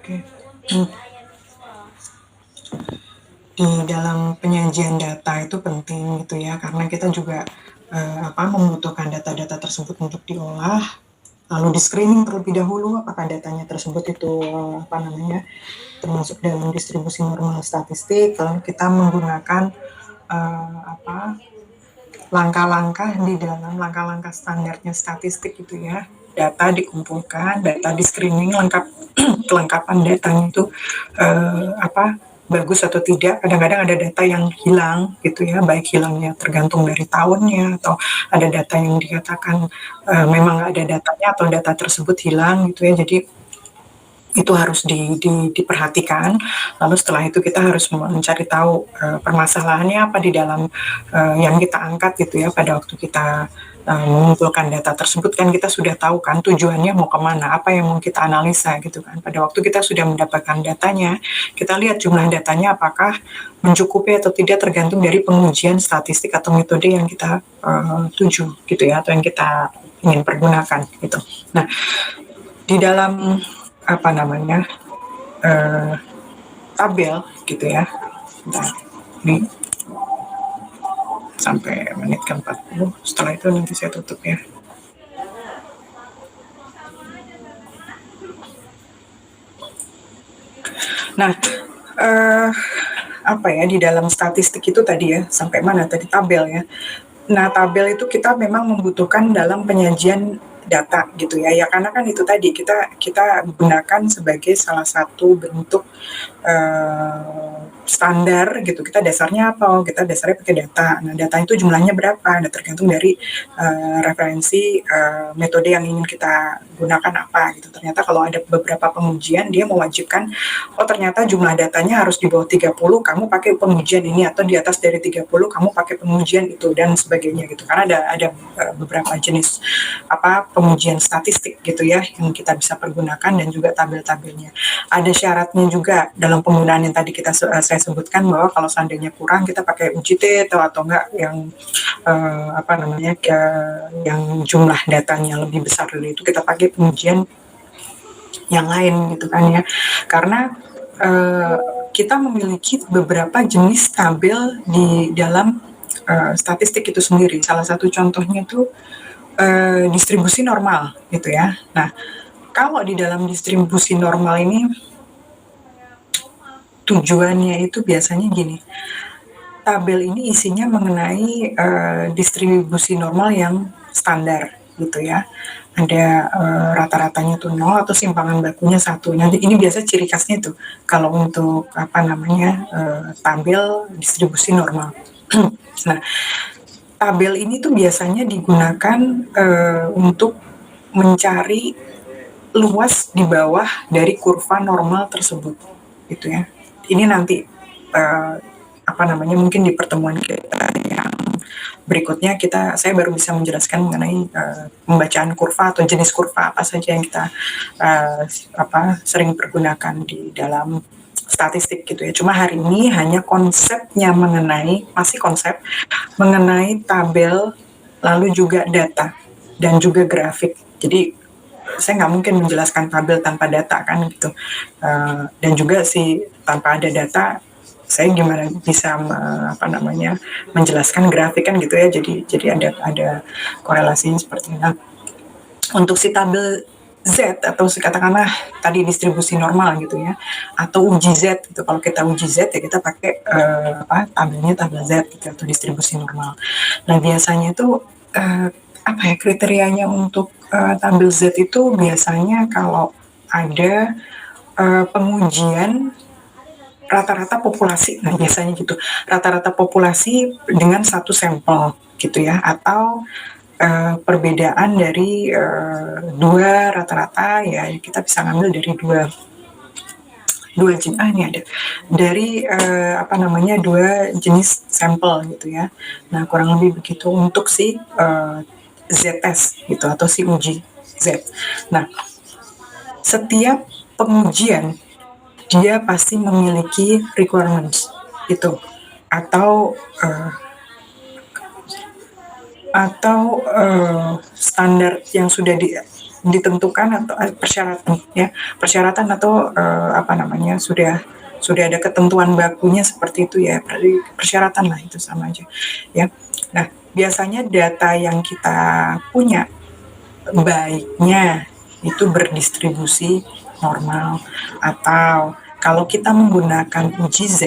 Oke. Di dalam penyajian data itu penting gitu ya, karena kita juga membutuhkan data-data tersebut untuk diolah, lalu di screening terlebih dahulu apakah datanya tersebut itu termasuk dalam distribusi normal statistik. Lalu kita menggunakan langkah-langkah di dalam langkah-langkah standarnya statistik gitu ya. Data dikumpulkan, data di screening, kelengkapan datanya itu bagus atau tidak. Kadang-kadang ada data yang hilang gitu ya, baik hilangnya tergantung dari tahunnya atau ada data yang dikatakan memang nggak ada datanya atau data tersebut hilang gitu ya. Jadi itu harus diperhatikan. Lalu setelah itu kita harus mencari tahu permasalahannya apa di dalam yang kita angkat gitu ya. Pada waktu kita mengumpulkan data tersebut kan kita sudah tahu kan tujuannya mau kemana, apa yang mau kita analisa gitu kan. Pada waktu kita sudah mendapatkan datanya, kita lihat jumlah datanya apakah mencukupi atau tidak tergantung dari pengujian statistik atau metode yang kita tuju gitu ya, atau yang kita ingin pergunakan gitu. Nah, di dalam tabel gitu ya. Nah, ini sampai menit ke-40. Setelah itu nanti saya tutup ya. Nah, di dalam statistik itu tadi ya, sampai mana tadi tabel ya. Nah, tabel itu kita memang membutuhkan dalam penyajian data gitu ya. Ya karena kan itu tadi kita gunakan sebagai salah satu bentuk standar gitu. Kita dasarnya apa? Oh, kita dasarnya pakai data. Nah, data itu jumlahnya berapa? Nah, tergantung dari referensi metode yang ingin kita gunakan apa gitu. Ternyata kalau ada beberapa pengujian dia mewajibkan ternyata jumlah datanya harus di bawah 30, kamu pakai pengujian ini, atau di atas dari 30 kamu pakai pengujian itu dan sebagainya gitu. Karena ada beberapa jenis pengujian statistik gitu ya yang kita bisa pergunakan dan juga tabel-tabelnya. Ada syaratnya juga dalam penggunaan yang tadi saya sebutkan bahwa kalau seandainya kurang kita pakai UJT atau enggak yang yang jumlah datanya lebih besar dari itu kita pakai pengujian yang lain gitu kan ya. Karena kita memiliki beberapa jenis tabel di dalam statistik itu sendiri. Salah satu contohnya itu distribusi normal gitu ya. Nah, kalau di dalam distribusi normal ini tujuannya itu biasanya gini, tabel ini isinya mengenai distribusi normal yang standar gitu ya. Ada rata-ratanya tuh 0 atau simpangan bakunya 1. Nanti ini biasa ciri khasnya tuh kalau untuk tabel distribusi normal. Nah, tabel ini tuh biasanya digunakan untuk mencari luas di bawah dari kurva normal tersebut gitu ya. Ini nanti mungkin di pertemuan kita yang berikutnya saya baru bisa menjelaskan mengenai pembacaan kurva atau jenis kurva apa saja yang kita sering pergunakan di dalam statistik gitu ya. Cuma hari ini hanya konsepnya masih konsep mengenai tabel, lalu juga data dan juga grafik. Jadi saya nggak mungkin menjelaskan tabel tanpa data kan gitu, dan juga tanpa ada data saya gimana bisa menjelaskan grafik kan gitu ya. Jadi ada korelasinya seperti itu. Untuk si tabel Z atau katakanlah tadi distribusi normal gitu ya, atau uji Z gitu. Kalau kita uji Z ya kita pakai tabelnya tabel Z gitu, atau distribusi normal. Nah, biasanya itu kriterianya untuk tabel Z itu biasanya kalau ada pengujian rata-rata populasi. Nah, biasanya gitu, rata-rata populasi dengan satu sampel gitu ya, atau perbedaan dari dua rata-rata ya, kita bisa ngambil dari dua jenis sampel gitu ya. Nah, kurang lebih begitu untuk si Z-test gitu atau si uji Z. Nah, setiap pengujian dia pasti memiliki requirements gitu, atau atau standar yang sudah ditentukan atau persyaratan ya, persyaratan atau apa namanya, sudah ada ketentuan bakunya seperti itu ya, berarti persyaratan lah, itu sama aja ya. Nah, biasanya data yang kita punya baiknya itu berdistribusi normal, atau kalau kita menggunakan uji Z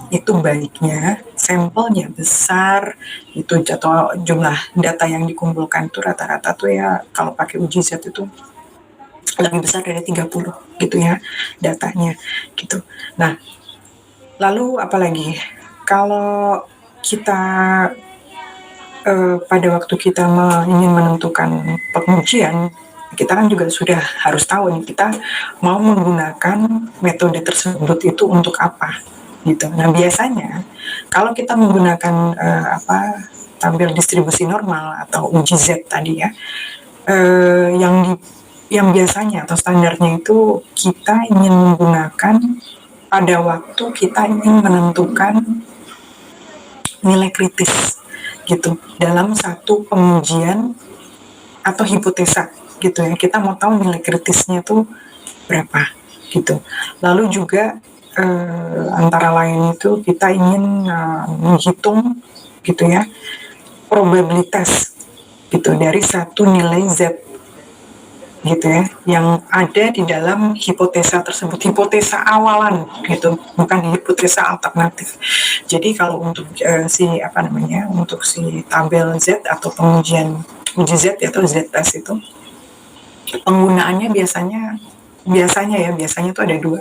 itu baiknya sampelnya besar, itu atau jumlah data yang dikumpulkan itu rata-rata tuh ya kalau pakai uji Z itu lebih besar dari 30 gitu ya datanya gitu. Nah, lalu apalagi kalau kita pada waktu kita ingin menentukan pengujian, kita kan juga sudah harus tahu nih kita mau menggunakan metode tersebut itu untuk apa gitu. Nah, biasanya kalau kita menggunakan tampil distribusi normal atau uji Z tadi ya, yang biasanya atau standarnya itu kita ingin menggunakan pada waktu kita ingin menentukan nilai kritis gitu dalam satu pengujian atau hipotesa gitu ya. Kita mau tahu nilai kritisnya tuh berapa gitu. Lalu juga antara lain itu kita ingin menghitung gitu ya probabilitas gitu dari satu nilai Z gitu ya yang ada di dalam hipotesa tersebut, hipotesa awalan gitu, bukan hipotesa alternatif. Jadi kalau untuk untuk si tabel Z atau pengujian uji Z atau Z-test itu penggunaannya biasanya itu ada dua.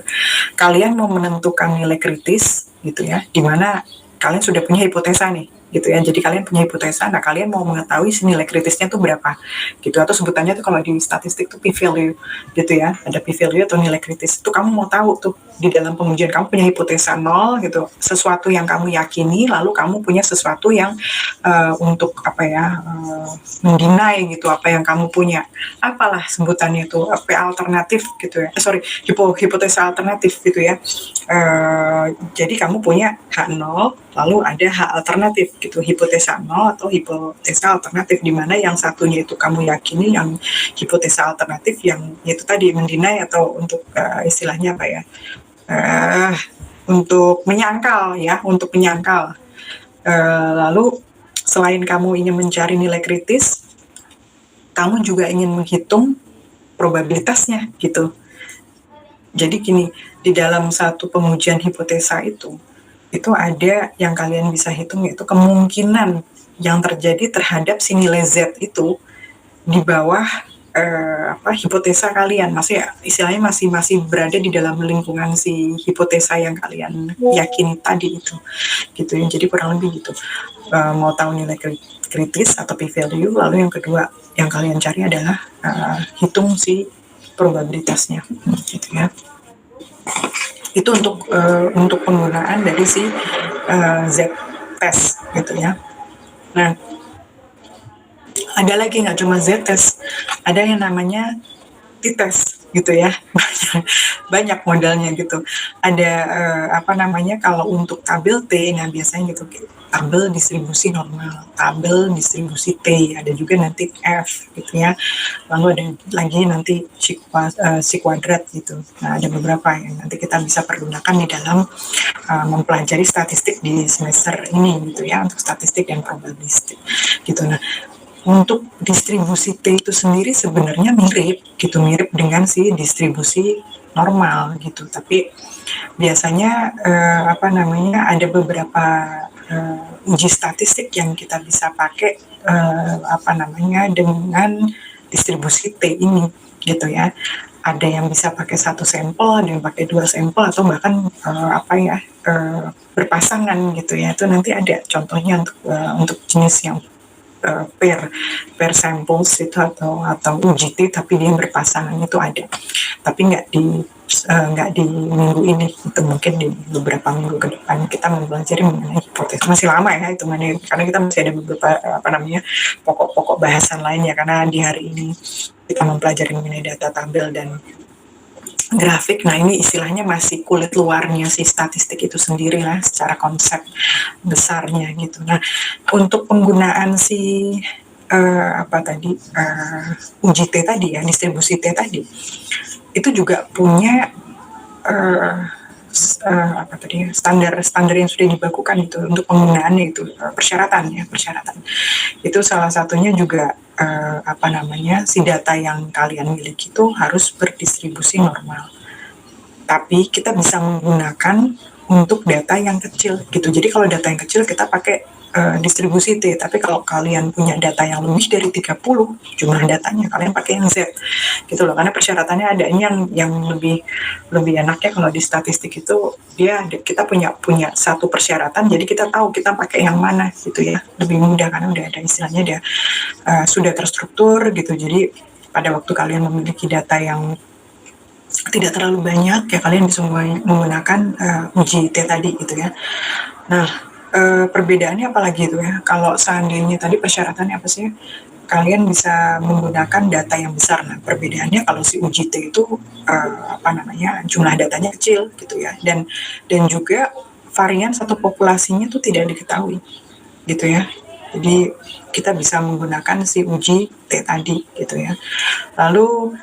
Kalian mau menentukan nilai kritis gitu ya, di mana kalian sudah punya hipotesa nih gitu ya. Jadi kalian punya hipotesa, nah kalian mau mengetahui nilai kritisnya tuh berapa gitu, atau sebutannya tuh kalau di statistik tuh p-value gitu ya. Ada p-value atau nilai kritis. Itu kamu mau tahu tuh di dalam pengujian kamu punya hipotesa 0 gitu, sesuatu yang kamu yakini, lalu kamu punya sesuatu yang untuk mendinai gitu apa yang kamu punya. Apalah sebutannya itu, P alternatif gitu ya. Hipotesa alternatif gitu ya. Jadi kamu punya H0, lalu ada H alternatif gitu, hipotesa 0 atau hipotesa alternatif, di mana yang satunya itu kamu yakini, yang hipotesa alternatif yang itu tadi mendinai atau untuk istilahnya apa ya, untuk menyangkal ya, untuk menyangkal. Lalu selain kamu ingin mencari nilai kritis, kamu juga ingin menghitung probabilitasnya gitu. Jadi gini, di dalam satu pengujian hipotesa itu ada yang kalian bisa hitung, yaitu kemungkinan yang terjadi terhadap si nilai Z itu di bawah hipotesa kalian. Maksudnya istilahnya masih berada di dalam lingkungan si hipotesa yang kalian yakini tadi itu gitu ya. Jadi kurang lebih gitu. Mau tahu nilai kritis atau p-value, lalu yang kedua yang kalian cari adalah hitung si probabilitasnya gitu ya. Itu untuk penggunaan dari si Z-test gitu ya. Nah, ada lagi nggak cuma Z-test, ada yang namanya T-test gitu ya. Banyak modelnya gitu. Ada kalau untuk tabel T, nah biasanya gitu, tabel distribusi normal, tabel distribusi T, ada juga nanti F gitu ya. Lalu ada lagi nanti si kuadrat gitu. Nah, ada beberapa yang nanti kita bisa pergunakan di dalam mempelajari statistik di semester ini gitu ya, untuk statistik dan probabilistik gitu. Nah, untuk distribusi T itu sendiri sebenarnya mirip dengan si distribusi normal gitu, tapi biasanya ada beberapa uji statistik yang kita bisa pakai dengan distribusi T ini gitu ya. Ada yang bisa pakai satu sampel, ada yang pakai 2 sampel, atau bahkan berpasangan gitu ya. Itu nanti ada contohnya untuk jenis yang per samples itu atau uji T tapi dia berpasangan, itu ada, tapi nggak di minggu ini, itu mungkin di beberapa minggu ke depan kita mempelajari mengenai hipotesis. Masih lama ya itu, karena kita masih ada beberapa pokok-pokok bahasan lainnya, karena di hari ini kita mempelajari mengenai data tabel dan grafik. Nah, ini istilahnya masih kulit luarnya si statistik itu sendiri lah, secara konsep besarnya gitu. Nah, untuk penggunaan si apa tadi, uji T tadi ya, distribusi T tadi, itu juga punya apa tadi standar yang sudah dibakukan itu untuk penggunaannya itu, persyaratan itu salah satunya juga apa namanya, si data yang kalian miliki itu harus berdistribusi normal. Tapi kita bisa menggunakan untuk data yang kecil gitu. Jadi kalau data yang kecil kita pakai distribusi T, tapi kalau kalian punya data yang lebih dari 30 jumlah datanya, kalian pakai yang Z gitu loh. Karena persyaratannya ada ini yang lebih enaknya kalau di statistik itu dia kita punya satu persyaratan, jadi kita tahu kita pakai yang mana gitu ya. Lebih mudah karena udah ada istilahnya dia sudah terstruktur gitu. Jadi pada waktu kalian memiliki data yang tidak terlalu banyak ya kalian bisa menggunakan uji T tadi gitu ya. Nah, perbedaannya apalagi itu ya, kalau seandainya tadi persyaratannya apa sih, kalian bisa menggunakan data yang besar. Nah, perbedaannya kalau si uji T itu apa namanya, jumlah datanya kecil gitu ya, dan juga varian satu populasinya itu tidak diketahui gitu ya. Jadi kita bisa menggunakan si uji T tadi gitu ya. Lalu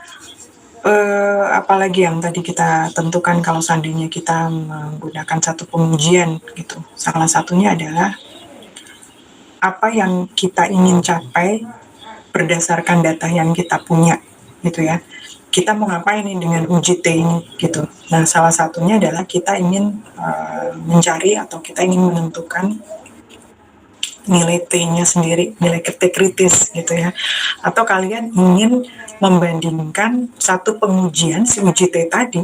apalagi yang tadi kita tentukan kalau seandainya kita menggunakan satu pengujian gitu. Salah satunya adalah apa yang kita ingin capai berdasarkan data yang kita punya gitu ya. Kita mau ngapain nih dengan uji T ini gitu. Nah, salah satunya adalah kita ingin mencari atau kita ingin menentukan nilai T-nya sendiri, nilai T kritis gitu ya. Atau kalian ingin membandingkan satu pengujian si uji T tadi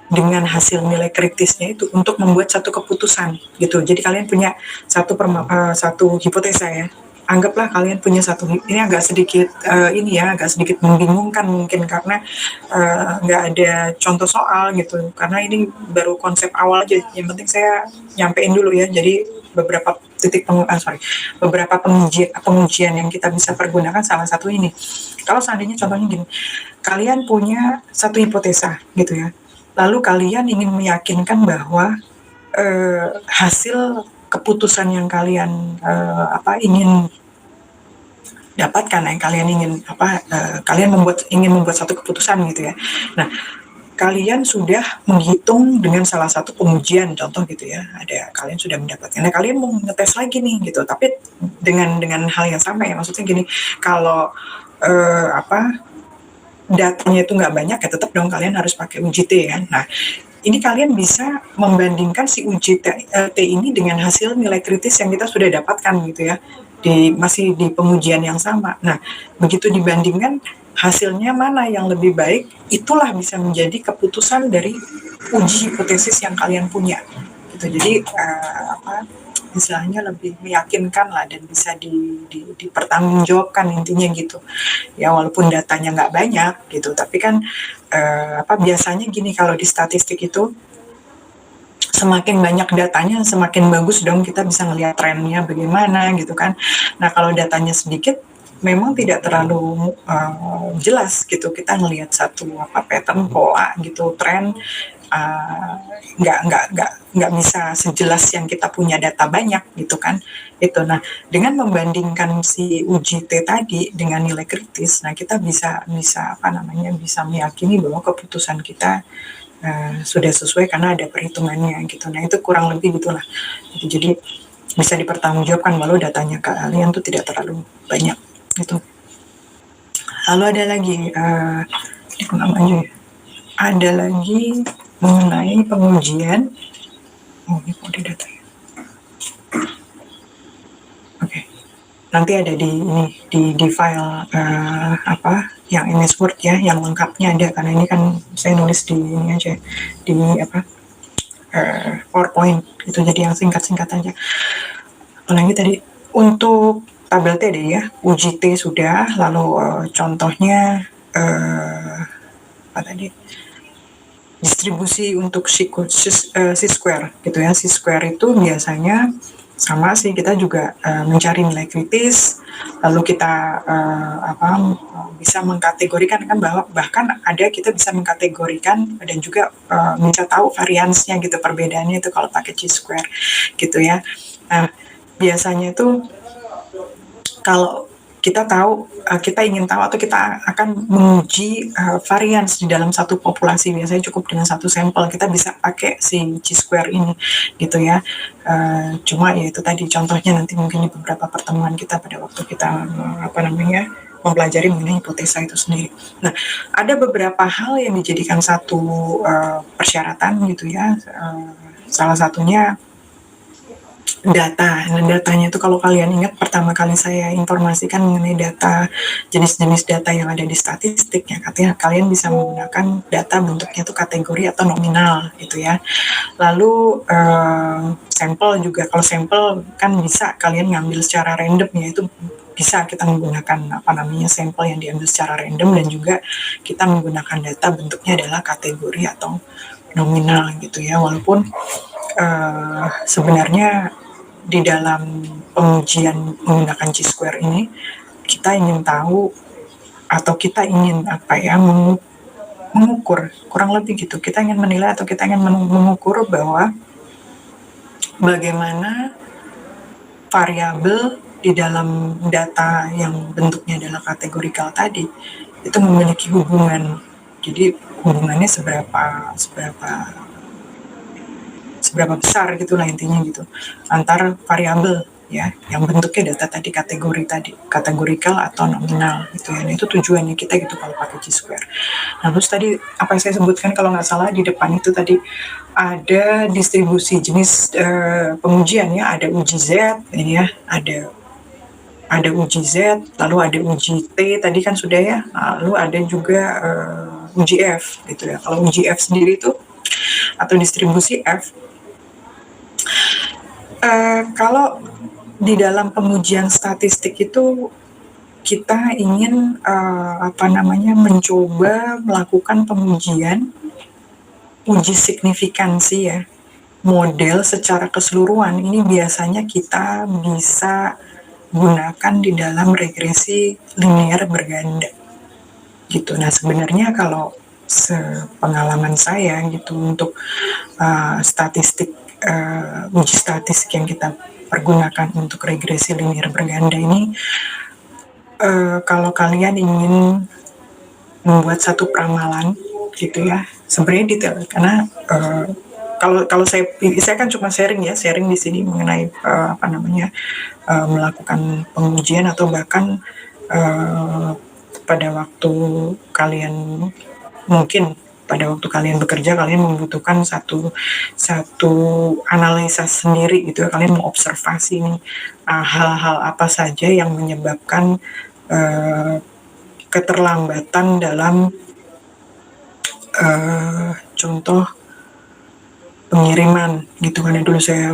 dengan hasil nilai kritisnya itu untuk membuat satu keputusan gitu. Jadi kalian punya satu hipotesa ya. Anggaplah kalian punya ini agak sedikit agak sedikit membingungkan mungkin karena nggak ada contoh soal gitu. Karena ini baru konsep awal aja. Yang penting saya nyampein dulu ya. Jadi beberapa beberapa pengujian yang kita bisa pergunakan salah satu ini. Kalau seandainya contohnya gini, kalian punya satu hipotesa gitu ya, lalu kalian ingin meyakinkan bahwa hasil keputusan yang kalian ingin dapatkan, yang kalian ingin kalian ingin membuat satu keputusan gitu ya. Nah, kalian sudah menghitung dengan salah satu pengujian, contoh gitu ya, kalian sudah mendapatkan. Nah, kalian mau ngetes lagi nih gitu, tapi dengan hal yang sama ya, maksudnya gini, kalau datanya itu nggak banyak ya tetap dong kalian harus pakai uji T ya. Nah, ini kalian bisa membandingkan si uji T ini dengan hasil nilai kritis yang kita sudah dapatkan gitu ya, masih di pengujian yang sama. Nah, begitu dibandingkan hasilnya mana yang lebih baik, itulah bisa menjadi keputusan dari uji hipotesis yang kalian punya gitu. Jadi istilahnya lebih meyakinkan lah dan bisa dipertanggungjawabkan intinya gitu ya, walaupun datanya nggak banyak gitu, tapi kan biasanya gini, kalau di statistik itu semakin banyak datanya semakin bagus dong, kita bisa ngelihat trennya bagaimana gitu kan. Nah, kalau datanya sedikit memang tidak terlalu jelas gitu, kita ngelihat satu pattern pola gitu, tren nggak bisa sejelas yang kita punya data banyak gitu kan itu. Nah, dengan membandingkan si uji T tadi dengan nilai kritis, nah kita bisa bisa meyakini bahwa keputusan kita sudah sesuai karena ada perhitungannya gitu. Nah, itu kurang lebih gitulah. Jadi bisa dipertanggungjawabkan walau datanya kalian tuh tidak terlalu banyak gitu. Lalu ada lagi ada lagi mengenai pengujian. Oh, ini kode data ya. Oke. Nanti ada di file yang MS Word ya, yang lengkapnya ada, karena ini kan saya nulis di ini aja, di PowerPoint itu, jadi yang singkat-singkat aja. Lagi tadi untuk tabel T deh ya, uji T sudah, lalu contohnya apa tadi, distribusi untuk C-square gitu ya. C-square itu biasanya sama sih, kita juga mencari nilai kritis, lalu kita bisa mengkategorikan kan, bahkan ada kita bisa mengkategorikan dan juga bisa tahu variansnya gitu, perbedaannya itu kalau pakai C-square gitu ya. Nah, biasanya itu kalau kita tahu, kita ingin tahu atau kita akan menguji varians di dalam satu populasi, biasanya cukup dengan satu sampel kita bisa pakai si chi-square ini gitu ya. Cuma ya itu tadi contohnya nanti mungkin di beberapa pertemuan kita pada waktu kita mempelajari mengenai hipotesa itu sendiri. Nah, ada beberapa hal yang dijadikan satu persyaratan gitu ya. Salah satunya data. Nah, datanya itu kalau kalian ingat pertama kali saya informasikan mengenai data, jenis-jenis data yang ada di statistik ya, katanya kalian bisa menggunakan data bentuknya itu kategori atau nominal gitu ya. Lalu sampel juga, kalau sampel kan bisa kalian ngambil secara random ya, itu bisa kita menggunakan sampel yang diambil secara random, dan juga kita menggunakan data bentuknya adalah kategori atau nominal gitu ya. Walaupun sebenarnya di dalam pengujian menggunakan chi-square ini kita ingin tahu atau kita ingin mengukur, kurang lebih gitu, kita ingin menilai atau kita ingin mengukur bahwa bagaimana variabel di dalam data yang bentuknya adalah kategorikal tadi itu memiliki hubungan. Jadi hubungannya seberapa besar gitulah intinya gitu antar variabel ya yang bentuknya data tadi, kategorikal atau nominal gitu ya. Nah, itu tujuannya kita gitu kalau pakai chi-square. Nah, terus tadi apa yang saya sebutkan kalau nggak salah di depan itu tadi ada distribusi jenis pengujian ya, ada uji Z ini ya, ada uji Z, lalu ada uji T tadi kan sudah ya, lalu ada juga uji F gitu ya. Kalau uji F sendiri itu atau distribusi F, kalau di dalam pengujian statistik itu kita ingin mencoba melakukan pengujian uji signifikansi ya, model secara keseluruhan. Ini biasanya kita bisa gunakan di dalam regresi linear berganda gitu. Nah, sebenarnya kalau sepengalaman saya gitu untuk statistik uji statistik yang kita pergunakan untuk regresi linear berganda ini, kalau kalian ingin membuat satu peramalan gitu ya, sebenarnya detail karena kalau saya kan cuma sharing di sini mengenai melakukan pengujian atau bahkan pada waktu kalian bekerja kalian membutuhkan satu analisa sendiri gitu ya, kalian mengobservasi nih hal-hal apa saja yang menyebabkan keterlambatan dalam contoh pengiriman gitu kan. Dulu saya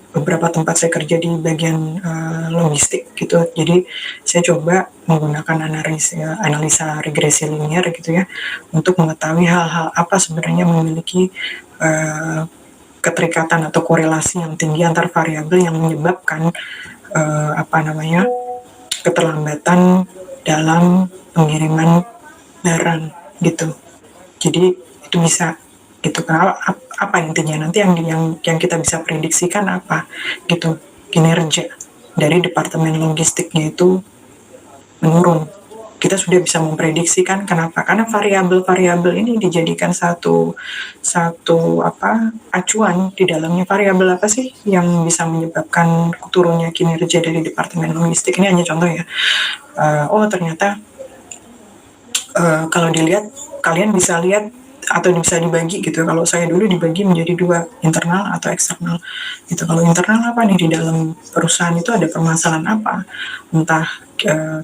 beberapa tempat saya kerja di bagian logistik gitu, jadi saya coba menggunakan analisa regresi linear gitu ya untuk mengetahui hal-hal apa sebenarnya memiliki keterikatan atau korelasi yang tinggi antar variabel yang menyebabkan keterlambatan dalam pengiriman barang gitu. Jadi itu bisa gitu. Apa intinya nanti yang kita bisa prediksikan apa gitu, kinerja dari departemen logistiknya itu menurun. Kita sudah bisa memprediksikan kenapa, karena variabel-variabel ini dijadikan satu acuan di dalamnya. Variabel apa sih yang bisa menyebabkan turunnya kinerja dari departemen logistik, ini hanya contoh ya. Ternyata kalau dilihat, kalian bisa lihat atau bisa dibagi gitu. Kalau saya dulu dibagi menjadi dua, internal atau eksternal gitu. Kalau internal apa nih, di dalam perusahaan itu ada permasalahan apa, entah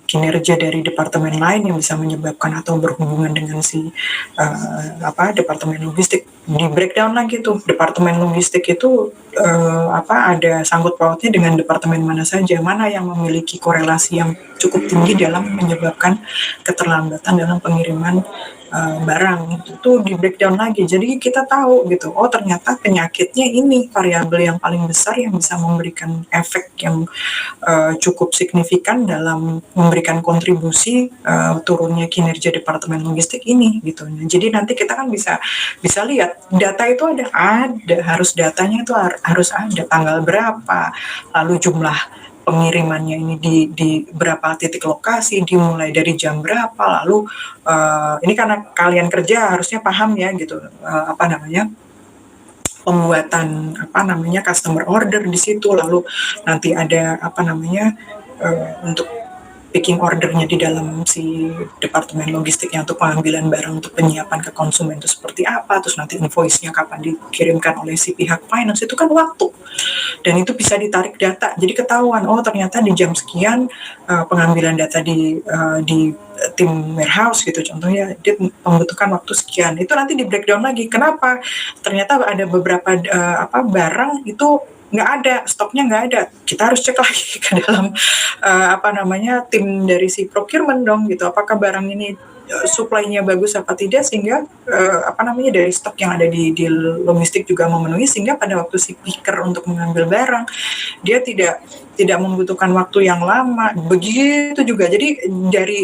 kinerja dari departemen lain yang bisa menyebabkan atau berhubungan dengan si departemen logistik. Di breakdown lagi tuh, departemen logistik itu ada sangkut pautnya dengan departemen mana saja, mana yang memiliki korelasi yang cukup tinggi dalam menyebabkan keterlambatan dalam pengiriman barang. Itu di breakdown lagi, jadi kita tahu gitu, ternyata penyakitnya ini variabel yang paling besar yang bisa memberikan efek yang cukup signifikan dalam memberikan kontribusi turunnya kinerja departemen logistik ini gitu. Nah, jadi nanti kita kan bisa lihat data itu harus datanya itu harus ada tanggal berapa, lalu jumlah pengirimannya ini di berapa titik lokasi, dimulai dari jam berapa, lalu ini karena kalian kerja harusnya paham ya gitu, apa namanya, pembuatan apa namanya customer order di situ, lalu nanti ada apa namanya untuk picking ordernya di dalam si departemen logistiknya untuk pengambilan barang untuk penyiapan ke konsumen itu seperti apa, terus nanti invoice-nya kapan dikirimkan oleh si pihak finance, itu kan waktu. Dan itu bisa ditarik data, jadi ketahuan, oh ternyata di jam sekian pengambilan data di tim warehouse gitu contohnya, dia membutuhkan waktu sekian, itu nanti di breakdown lagi, kenapa ternyata ada beberapa barang itu nggak ada, stoknya nggak ada, kita harus cek lagi ke dalam apa namanya tim dari si procurement dong gitu, apakah barang ini supply-nya bagus apa tidak, sehingga apa namanya dari stok yang ada di logistik juga memenuhi, sehingga pada waktu si picker untuk mengambil barang dia tidak membutuhkan waktu yang lama. Begitu juga, jadi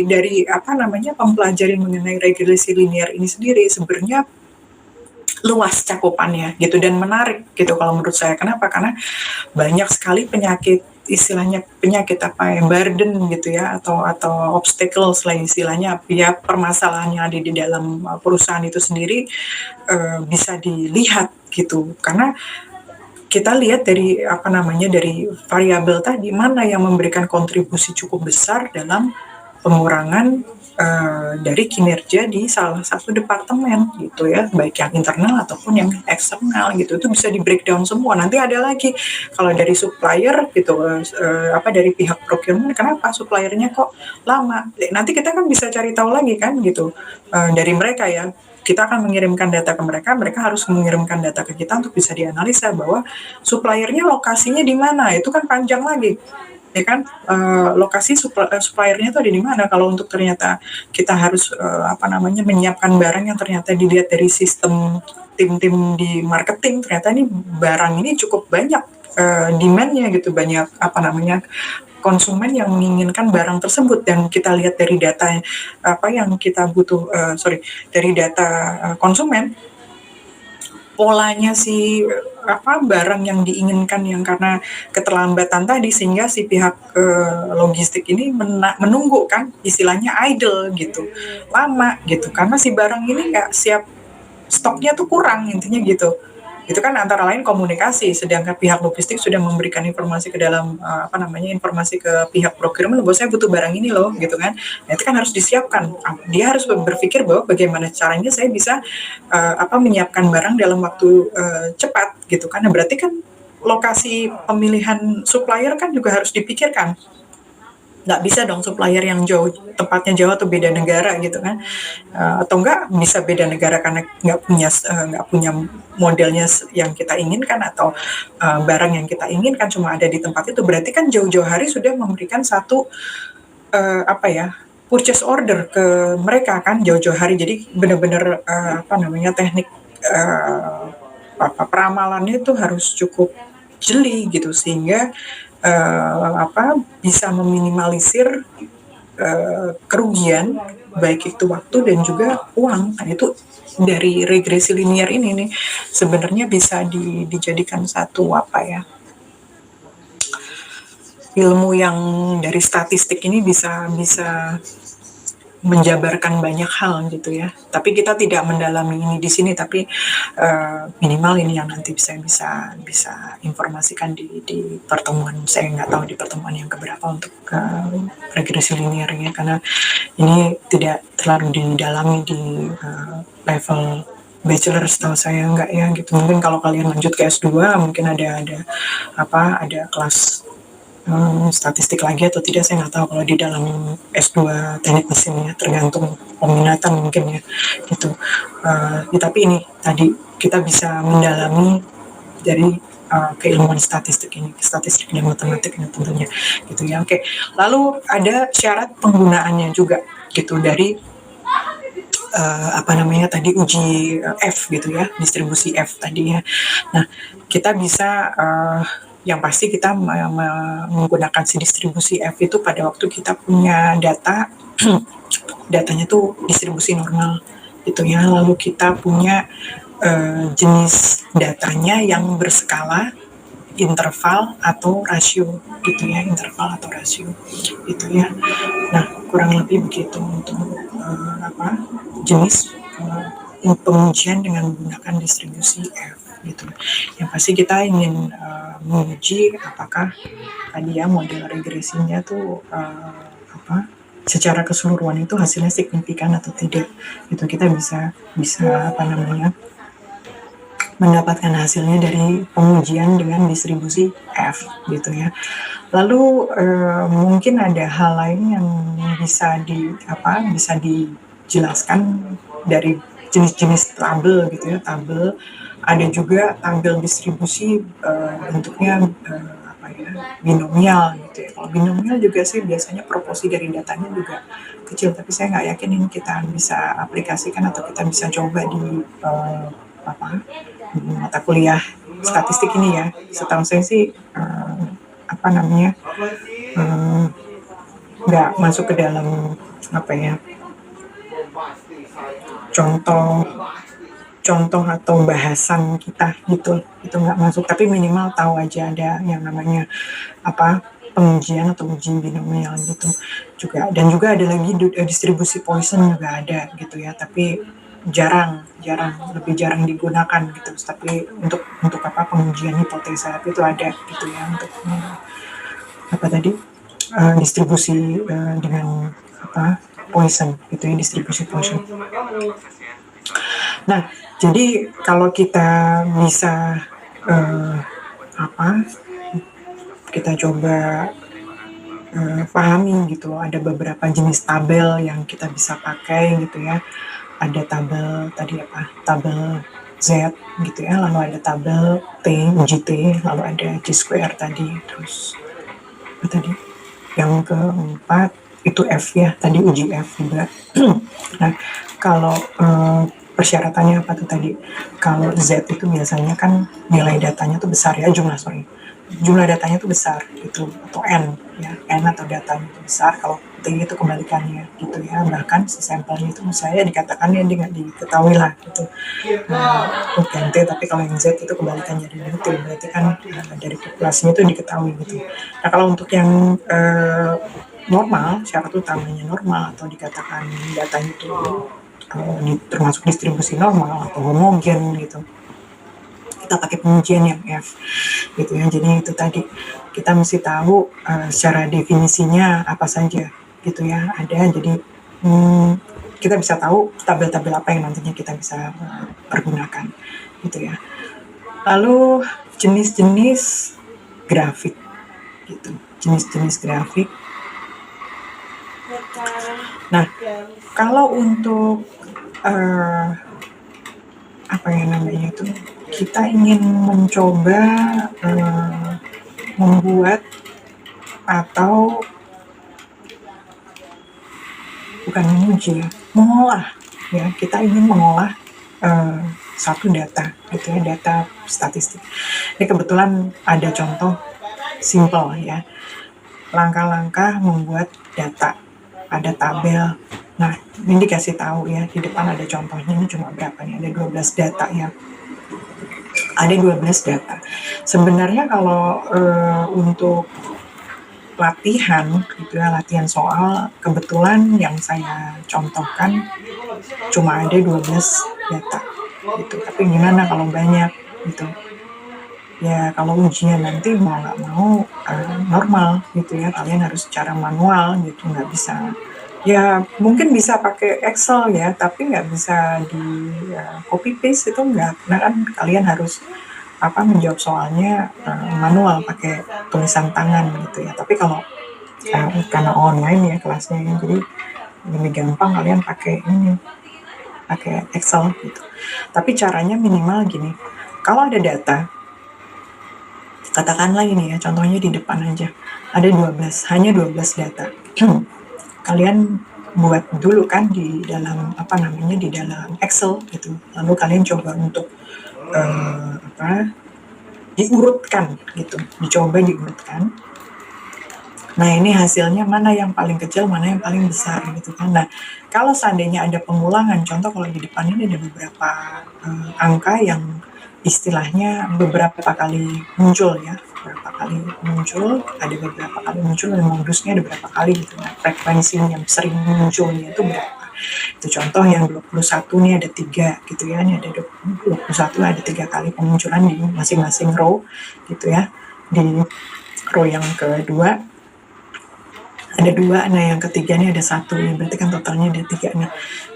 dari apa namanya mempelajari mengenai regulasi linear ini sendiri sebenarnya luas cakupannya gitu dan menarik gitu kalau menurut saya. Kenapa? Karena banyak sekali penyakit, istilahnya penyakit apa ya, burden gitu ya, atau obstacles lah istilahnya, ya permasalahan yang ada di dalam perusahaan itu sendiri bisa dilihat gitu. Karena kita lihat dari apa namanya dari variabel tadi, mana yang memberikan kontribusi cukup besar dalam pengurangan dari kinerja di salah satu departemen gitu ya, baik yang internal ataupun yang eksternal gitu, itu bisa di breakdown semua. Nanti ada lagi kalau dari supplier gitu, apa dari pihak procurement, kenapa suppliernya kok lama? Nanti kita kan bisa cari tahu lagi kan gitu dari mereka ya. Kita akan mengirimkan data ke mereka, mereka harus mengirimkan data ke kita untuk bisa dianalisa bahwa suppliernya lokasinya di mana, itu kan panjang lagi ya kan, lokasi suppliernya itu ada di mana. Kalau untuk ternyata kita harus apa namanya menyiapkan barang yang ternyata dilihat dari sistem tim-tim di marketing, ternyata ini barang ini cukup banyak demand-nya gitu, banyak apa namanya konsumen yang menginginkan barang tersebut, dan kita lihat dari data apa yang kita butuh, dari data konsumen, polanya si apa barang yang diinginkan yang karena keterlambatan tadi, sehingga si pihak logistik ini menunggu kan, istilahnya idle gitu, lama gitu, karena si barang ini nggak siap, stoknya tuh kurang, intinya gitu. Itu kan antara lain komunikasi, sedangkan pihak logistik sudah memberikan informasi ke dalam apa namanya informasi ke pihak procurement bahwa saya butuh barang ini loh gitu kan. Nah, itu kan harus disiapkan. Dia harus berpikir bahwa bagaimana caranya saya bisa apa menyiapkan barang dalam waktu cepat gitu kan. Nah, berarti kan lokasi pemilihan supplier kan juga harus dipikirkan. Nggak bisa dong supplier yang jauh, tempatnya jauh atau beda negara gitu kan, atau nggak bisa beda negara karena nggak punya modelnya yang kita inginkan, atau barang yang kita inginkan cuma ada di tempat itu, berarti kan jauh-jauh hari sudah memberikan satu apa ya purchase order ke mereka kan, jauh-jauh hari. Jadi benar-benar apa namanya teknik peramalannya itu harus cukup jeli gitu, sehingga apa bisa meminimalisir kerugian baik itu waktu dan juga uang. Nah, itu dari regresi linear ini nih sebenarnya bisa dijadikan satu apa ya, ilmu yang dari statistik ini bisa menjabarkan banyak hal gitu ya. Tapi kita tidak mendalami ini di sini, tapi minimal ini yang nanti bisa informasikan di pertemuan. Saya nggak tahu di pertemuan yang keberapa untuk regresi linearnya, karena ini tidak terlalu didalami di level bachelor, setahu saya enggak ya gitu. Mungkin kalau kalian lanjut ke S2 mungkin ada kelas statistik lagi atau tidak, saya nggak tahu kalau di dalam S2 teknik mesin ya, tergantung peminatan mungkin ya gitu. Ya, tapi ini tadi kita bisa mendalami dari keilmuan statistik ini, statistik dan matematik ini tentunya gitu ya. Oke, lalu ada syarat penggunaannya juga gitu dari apa namanya tadi uji F gitu ya, distribusi F tadi ya. Nah, kita bisa yang pasti kita menggunakan si distribusi F itu pada waktu kita punya data datanya tuh distribusi normal gitu ya, lalu kita punya jenis datanya yang berskala interval atau rasio gitu ya, interval atau rasio gitu ya. Nah, kurang lebih begitu untuk jenis pengujian dengan menggunakan distribusi F gitu. Yang pasti kita ingin menguji apakah tadi ya model regresinya tuh secara keseluruhan itu hasilnya signifikan atau tidak. Itu kita bisa mendapatkan hasilnya dari pengujian dengan distribusi F gitu ya. Lalu mungkin ada hal lain yang bisa dijelaskan dari jenis-jenis tabel gitu ya. Tabel ada juga tabel distribusi bentuknya binomial gitu ya. Kalau binomial juga sih biasanya proporsi dari datanya juga kecil, tapi saya nggak yakin ini kita bisa aplikasikan atau kita bisa coba di mata kuliah statistik ini ya. Setahu saya sih nggak masuk ke dalam contoh atau bahasan kita gitu, itu nggak masuk, tapi minimal tahu aja ada yang namanya pengujian atau uji binomial gitu juga. Dan juga ada lagi distribusi Poisson juga ada gitu ya, tapi lebih jarang digunakan gitu. Tapi untuk pengujian hipotesa itu ada gitu ya, untuk distribusi dengan Poisson gitu ya, distribusi Poisson. Nah, jadi kalau kita bisa kita coba pahami gitu, ada beberapa jenis tabel yang kita bisa pakai gitu ya. Ada tabel tabel Z gitu ya, lalu ada tabel T, uji T, lalu ada G-square tadi, terus yang keempat itu F ya, tadi uji F juga. Nah, kalau persyaratannya apa tuh tadi? Kalau Z itu biasanya kan nilai datanya tuh besar ya, jumlah datanya tuh besar gitu, atau N ya, N atau datanya itu besar. Kalau T itu kebalikannya gitu ya, bahkan si sampelnya itu misalnya dikatakan ya dia nggak diketahui lah gitu untuk yang T, tapi kalau yang Z itu kebalikannya dari T, berarti kan dari populasinya itu diketahui gitu. Nah, kalau untuk yang normal, syarat utamanya normal atau dikatakan datanya itu termasuk distribusi normal atau homogen gitu, kita pakai pengujian yang F gitu ya. Jadi itu tadi kita mesti tahu secara definisinya apa saja gitu ya, ada. Jadi kita bisa tahu tabel-tabel apa yang nantinya kita bisa pergunakan gitu ya. Lalu jenis-jenis grafik gitu, jenis-jenis grafik. Nah, kalau untuk kita ingin mencoba membuat atau bukan menguji ya, mengolah ya, kita ingin mengolah satu data gitu ya, data statistik. Ini kebetulan ada contoh simple ya, langkah-langkah membuat data, ada tabel. Nah, ini dikasih tahu ya, di depan ada contohnya, ini cuma berapa nih, ada 12 data ya. Ada 12 data. Sebenarnya kalau untuk latihan gitu ya, latihan soal, kebetulan yang saya contohkan cuma ada 12 data gitu. Tapi gimana kalau banyak gitu? Ya kalau ujian nanti mau nggak mau normal gitu ya, kalian harus secara manual gitu, nggak bisa. Ya mungkin bisa pakai Excel ya, tapi nggak bisa di copy paste, itu nggak. Karena kan kalian harus menjawab soalnya manual pakai tulisan tangan gitu ya. Tapi kalau karena online ya kelasnya ya, jadi lebih gampang kalian pakai Excel gitu. Tapi caranya minimal gini, kalau ada data, katakanlah ini ya, contohnya di depan aja, ada hanya 12 data. Kalian buat dulu kan di dalam di dalam Excel gitu. Lalu kalian coba untuk diurutkan gitu, dicoba diurutkan. Nah, ini hasilnya mana yang paling kecil, mana yang paling besar gitu kan. Nah, kalau seandainya ada pengulangan, contoh kalau di depan ini ada beberapa angka yang istilahnya beberapa kali muncul ya, beberapa kali muncul, ada beberapa kali muncul dan modusnya ada beberapa kali gitu. Nah, frekuensi yang sering munculnya itu berapa? Itu contoh yang 21 nih ada 3 gitu ya, ini ada 21 ada 3 kali pemunculan di masing-masing row gitu ya. Di row yang kedua ada 2, nah yang ketiga nih ada 1 nih, berarti kan totalnya ada 3 nih.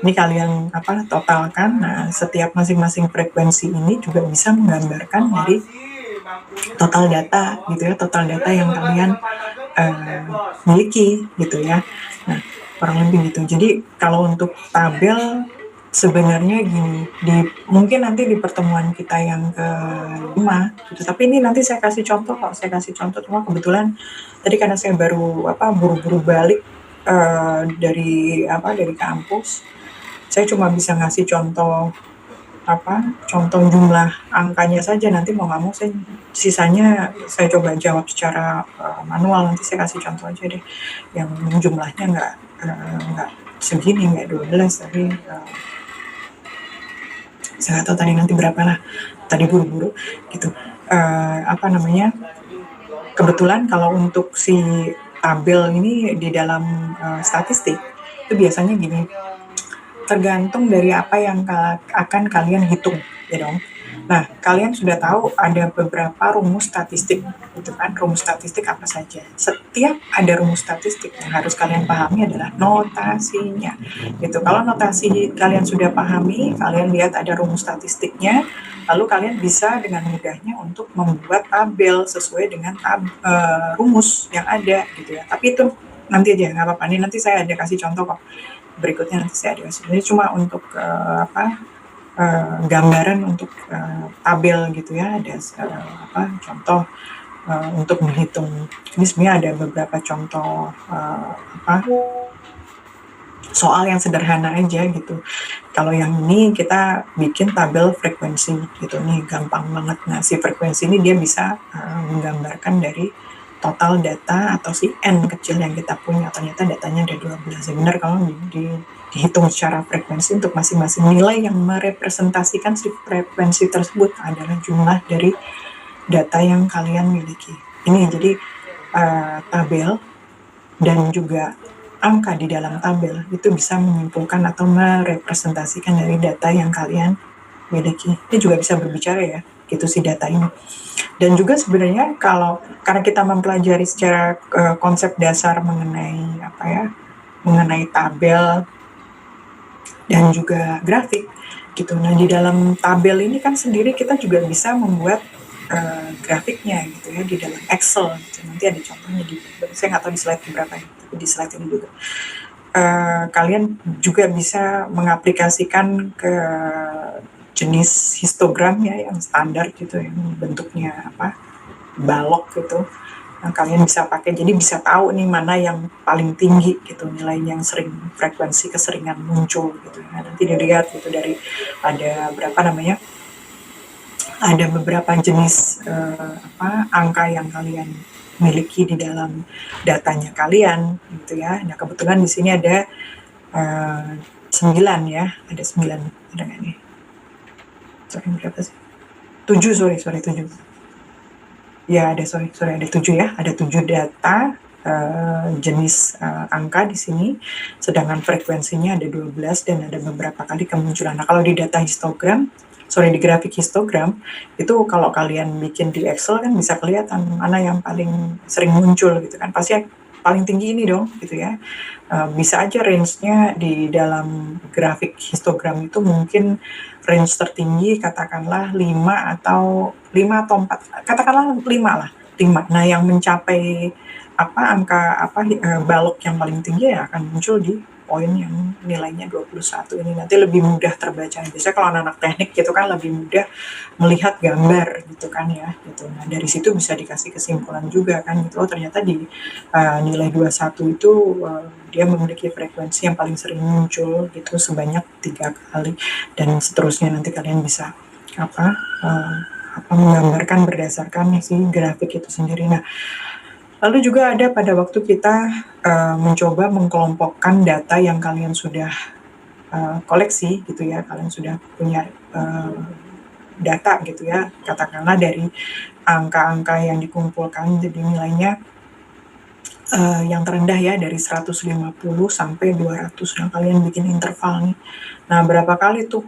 Ini kalian totalkan, nah setiap masing-masing frekuensi ini juga bisa menggambarkan dari total data gitu ya, total data yang kalian miliki gitu ya. Nah, kurang lebih gitu. Jadi kalau untuk tabel sebenarnya gini, mungkin nanti di pertemuan kita yang kelima gitu. Tapi ini nanti saya kasih contoh kok, cuma kebetulan tadi karena saya baru buru-buru balik dari kampus, saya cuma bisa ngasih contoh jumlah angkanya saja. Nanti mau nggak mau sisanya saya coba jawab secara manual. Nanti saya kasih contoh aja deh yang jumlahnya nggak segini, nggak 12, tapi saya nggak tahu tadi nanti berapa lah, tadi buru-buru gitu. Kebetulan kalau untuk si tabel ini di dalam statistik itu biasanya gini, tergantung dari apa yang akan kalian hitung ya dong. Nah, kalian sudah tahu ada beberapa rumus statistik gitu kan. Rumus statistik apa saja? Setiap ada rumus statistik yang harus kalian pahami adalah notasinya gitu. Kalau notasi kalian sudah pahami, kalian lihat ada rumus statistiknya, lalu kalian bisa dengan mudahnya untuk membuat tabel sesuai dengan rumus yang ada gitu ya. Tapi itu nanti aja, nggak apa-apa. Ini nanti saya ada kasih contoh kok. Berikutnya nanti saya ada kasih. Ini cuma untuk gambaran untuk tabel gitu ya. Ada contoh untuk menghitung. Ini sebenarnya ada beberapa contoh soal yang sederhana aja gitu. Kalau yang ini kita bikin tabel frekuensi gitu nih, gampang banget. Nah, si frekuensi ini dia bisa menggambarkan dari total data atau si N kecil yang kita punya. Ternyata datanya ada 12. Benar kalau dihitung secara frekuensi untuk masing-masing nilai yang merepresentasikan si frekuensi tersebut adalah jumlah dari data yang kalian miliki. Ini jadi tabel dan juga angka di dalam tabel itu bisa menyimpulkan atau merepresentasikan dari data yang kalian miliki. Ini juga bisa berbicara ya, gitu si data ini. Dan juga sebenarnya karena kita mempelajari secara konsep dasar mengenai tabel dan juga grafik gitu. Nah, di dalam tabel ini kan sendiri kita juga bisa membuat grafiknya gitu ya di dalam Excel gitu. Nanti ada contohnya saya nggak tahu di slide berapa ya, tapi di slide ini juga kalian juga bisa mengaplikasikan ke jenis histogram ya yang standar gitu, yang bentuknya balok gitu. Nah, kalian bisa pakai, jadi bisa tahu nih mana yang paling tinggi gitu nilainya, yang sering frekuensi keseringan muncul gitu. Nah, nanti dilihat gitu dari ada ada beberapa jenis angka yang kalian miliki di dalam datanya kalian gitu ya. Nah, kebetulan di sini ada 9 ya, ada 9, ada nggak nih? Sorry, berapa sih? 7, sorry 7. Ya, ada ada 7 ya, ada 7 data jenis angka di sini, sedangkan frekuensinya ada 12 dan ada beberapa kali kemunculan. Nah, kalau di data histogram, di grafik histogram, itu kalau kalian bikin di Excel kan bisa kelihatan mana yang paling sering muncul gitu kan, pasti paling tinggi ini dong gitu ya. Bisa aja range-nya di dalam grafik histogram itu mungkin range tertinggi katakanlah 5 atau 4, katakanlah 5 lah, 5. Nah, yang mencapai angka balok yang paling tinggi ya akan muncul di poin yang nilainya 21 ini. Nanti lebih mudah terbaca. Biasanya kalau anak-anak teknik gitu kan lebih mudah melihat gambar gitu kan ya gitu. Nah, dari situ bisa dikasih kesimpulan juga kan gitu. Oh, ternyata di nilai 21 itu dia memiliki frekuensi yang paling sering muncul gitu sebanyak 3 kali, dan seterusnya. Nanti kalian bisa menggambarkan berdasarkan si grafik itu sendiri. Nah, lalu juga ada pada waktu kita mencoba mengkelompokkan data yang kalian sudah koleksi gitu ya, kalian sudah punya data gitu ya, katakanlah dari angka-angka yang dikumpulkan, jadi nilainya yang terendah ya dari 150 sampai 200. Nah, kalian bikin interval nih. Nah, berapa kali tuh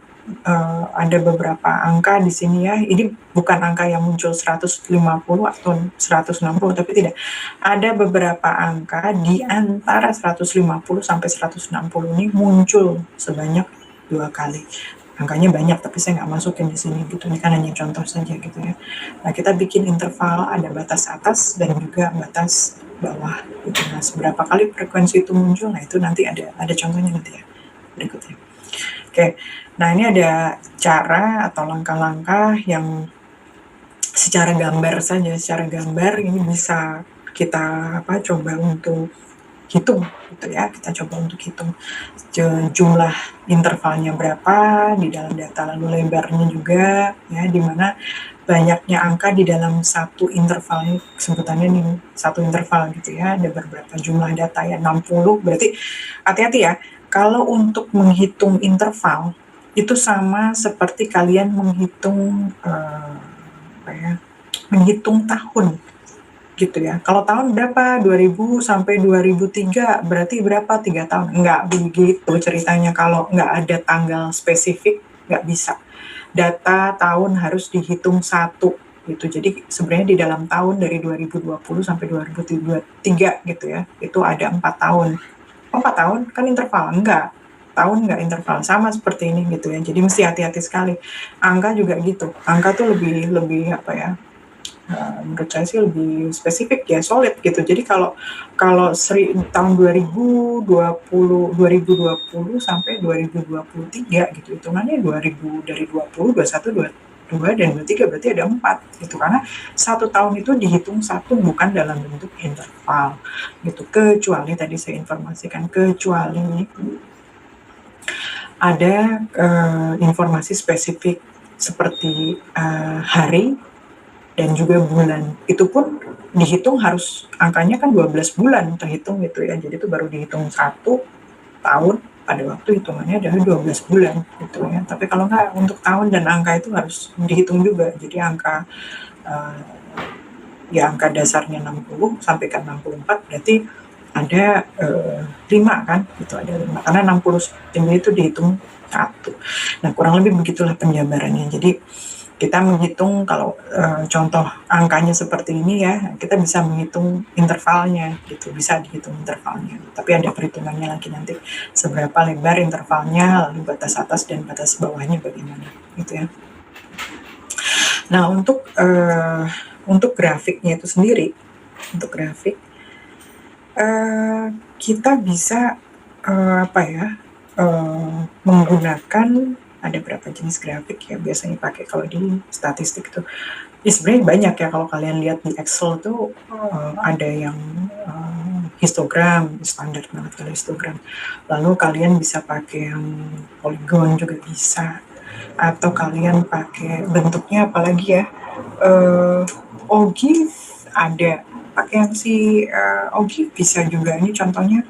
ada beberapa angka di sini ya. Ini bukan angka yang muncul 150 atau 160, tapi tidak. Ada beberapa angka di antara 150 sampai 160 ini muncul sebanyak 2 kali. Angkanya banyak, tapi saya nggak masukin di sini gitu. Ini kan hanya contoh saja gitu ya. Nah, kita bikin interval, ada batas atas dan juga batas bawah gitu. Nah, seberapa kali frekuensi itu muncul, nah itu nanti ada contohnya nanti ya berikutnya. Oke, nah ini ada cara atau langkah-langkah yang secara gambar saja, secara gambar ini bisa kita coba untuk hitung gitu ya, kita coba untuk hitung jumlah intervalnya berapa di dalam data, lalu lebarnya juga ya, dimana banyaknya angka di dalam satu interval, sebutannya nih satu interval gitu ya, ada beberapa jumlah data ya, 60, berarti hati-hati ya, kalau untuk menghitung interval itu sama seperti kalian menghitung menghitung tahun gitu ya. Kalau tahun berapa? 2000 sampai 2003, berarti berapa? 3 tahun. Enggak begitu ceritanya, kalau nggak ada tanggal spesifik, nggak bisa. Data tahun harus dihitung satu gitu. Jadi sebenarnya di dalam tahun dari 2020 sampai 2023 gitu ya, itu ada 4 tahun. 4 tahun kan interval? Enggak. Tahun enggak interval, sama seperti ini gitu ya. Jadi mesti hati-hati sekali. Angka juga gitu. Angka tuh lebih apa ya? Menurut saya sih lebih spesifik ya, solid gitu. Jadi kalau tahun 2020 sampai 2023 gitu, hitungannya 2000 dari 20, 21, 22 dan 23 berarti ada 4 gitu, karena satu tahun itu dihitung satu, bukan dalam bentuk interval gitu. Kecuali tadi saya informasikan, kecuali ada informasi spesifik seperti hari dan juga bulan, itu pun dihitung harus angkanya kan 12 bulan terhitung gitu ya, jadi itu baru dihitung 1 tahun, pada waktu hitungannya adalah 12 bulan gitu ya. Tapi kalau nggak, untuk tahun dan angka itu harus dihitung juga, jadi angka angka dasarnya 60 sampai ke 64, berarti ada 5 kan, gitu, ada 5, karena 60 cm itu dihitung 1. Nah, kurang lebih begitulah penjabarannya. Jadi kita menghitung kalau contoh angkanya seperti ini ya, kita bisa menghitung intervalnya gitu, bisa dihitung intervalnya. Tapi ada perhitungannya lagi nanti, seberapa lebar intervalnya, lalu batas atas dan batas bawahnya bagaimana gitu ya. Nah, untuk grafiknya itu sendiri, untuk grafik kita bisa menggunakan, ada berapa jenis grafik ya biasanya pakai kalau di statistik itu. Ya sebenarnya banyak ya, kalau kalian lihat di Excel tuh ada yang histogram, standar banget kalau histogram. Lalu kalian bisa pakai yang polygon juga bisa, atau kalian pakai bentuknya apalagi ya, OGIF ada, pakai yang si OGIF bisa juga. Ini contohnya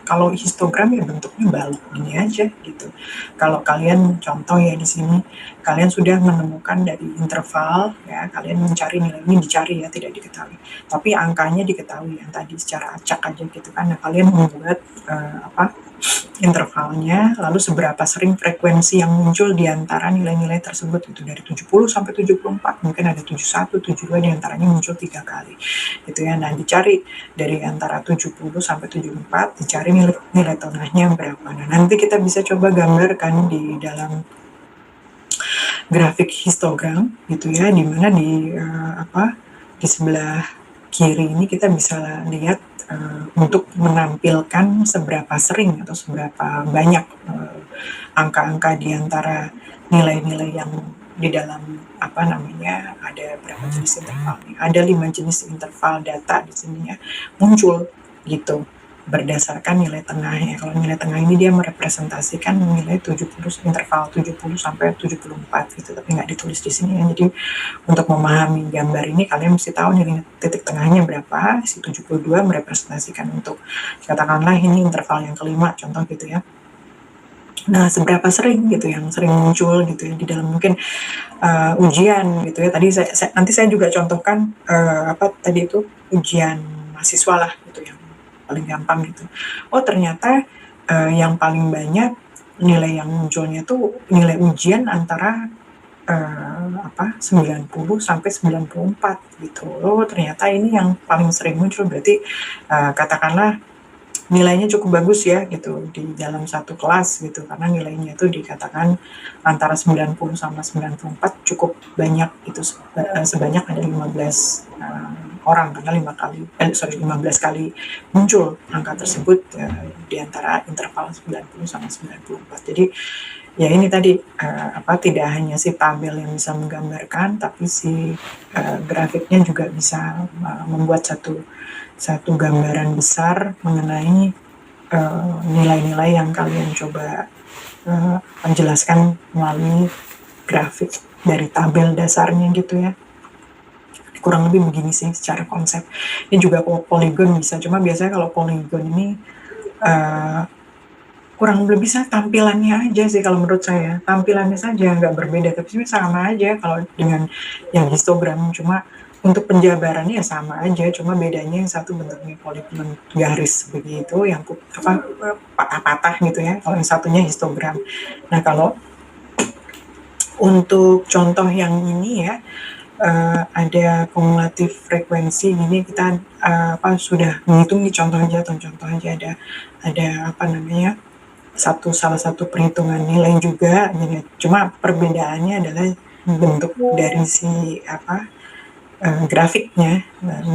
kalau histogram ya bentuknya balok gini aja gitu. Kalau kalian contoh ya di sini, kalian sudah menemukan dari interval ya, kalian mencari nilai ini, dicari ya, tidak diketahui. Tapi angkanya diketahui yang tadi secara acak aja gitu kan. Nah, kalian membuat intervalnya, lalu seberapa sering frekuensi yang muncul di antara nilai-nilai tersebut, itu dari 70 sampai 74, mungkin ada 71, 72 di antaranya muncul 3 kali gitu ya. Nah, dicari dari antara 70 sampai 74, dicari nilai tengahnya berapa. Nah, nanti kita bisa coba gambarkan di dalam grafik histogram gitu ya, dimana di sebelah kiri ini kita bisa lihat untuk menampilkan seberapa sering atau seberapa banyak angka-angka di antara nilai-nilai yang di dalam ada berapa jenis interval nih, ada 5 jenis interval data di sini ya, muncul gitu berdasarkan nilai tengahnya. Kalau nilai tengah ini dia merepresentasikan nilai 70, interval 70 sampai 74 gitu, tapi nggak ditulis di sini ya. Jadi untuk memahami gambar ini kalian mesti tahu nilai titik tengahnya berapa. Si 72 merepresentasikan untuk, katakanlah ini interval yang kelima contoh gitu ya. Nah, seberapa sering gitu yang sering muncul gitu ya di dalam mungkin, ujian gitu ya. Tadi nanti saya juga contohkan, apa tadi itu, ujian mahasiswa lah gitu yang paling gampang gitu. Oh ternyata, yang paling banyak nilai yang munculnya tuh nilai ujian antara, apa, 90 sampai 94 gitu. Oh ternyata ini yang paling sering muncul berarti, katakanlah nilainya cukup bagus ya gitu di dalam satu kelas gitu, karena nilainya itu dikatakan antara 90 sama 94 cukup banyak itu, sebanyak ada 15 orang, karena 15 kali muncul angka tersebut, di antara interval 90 sama 94. Jadi ya ini tadi, apa, tidak hanya si tabel yang bisa menggambarkan, tapi si, grafiknya juga bisa, membuat satu gambaran besar mengenai, nilai-nilai yang kalian coba, menjelaskan melalui grafik dari tabel dasarnya gitu ya. Kurang lebih begini sih secara konsep. Ini juga polygon bisa, cuma biasanya kalau polygon ini, kurang lebih bisa tampilannya aja sih kalau menurut saya. Tampilannya saja nggak berbeda, tapi sebenarnya sama aja kalau dengan yang histogram. Cuma untuk penjabarannya ya sama aja, cuma bedanya yang satu bentuknya polygon garis begitu, yang apa, patah-patah gitu ya. Kalau yang satunya histogram. Nah kalau untuk contoh yang ini ya, ada kumulatif frekuensi ini kita apa sudah menghitung nih contoh aja ada apa namanya salah satu perhitungan nilai juga gitu. Cuma perbedaannya adalah bentuk dari si apa grafiknya.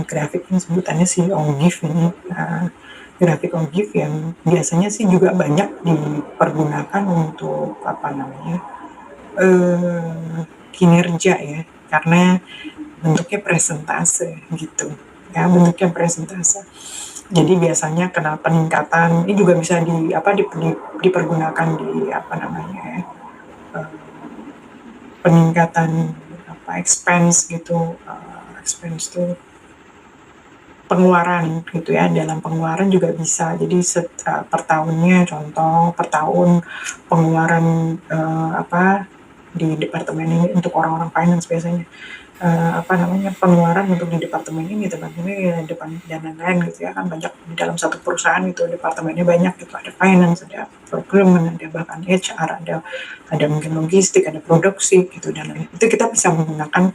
Grafiknya sebutannya si OGIF ini, grafik OGIF yang biasanya sih juga banyak dipergunakan untuk apa namanya kinerja ya, karena bentuknya presentase gitu ya, bentuknya presentase. Jadi biasanya kena peningkatan ini juga bisa dipergunakan di apa namanya ya, peningkatan apa expense gitu, expense tuh pengeluaran gitu ya, dalam pengeluaran juga bisa. Jadi per tahunnya contoh per tahun pengeluaran apa di departemen ini untuk orang-orang finance biasanya apa namanya pengeluaran untuk di departemen ini dan lain-lain gitu ya, kan banyak di dalam satu perusahaan itu departemennya banyak gitu, ada finance, ada procurement, ada bahkan HR, ada mungkin logistik, ada produksi gitu dan lain. Itu kita bisa menggunakan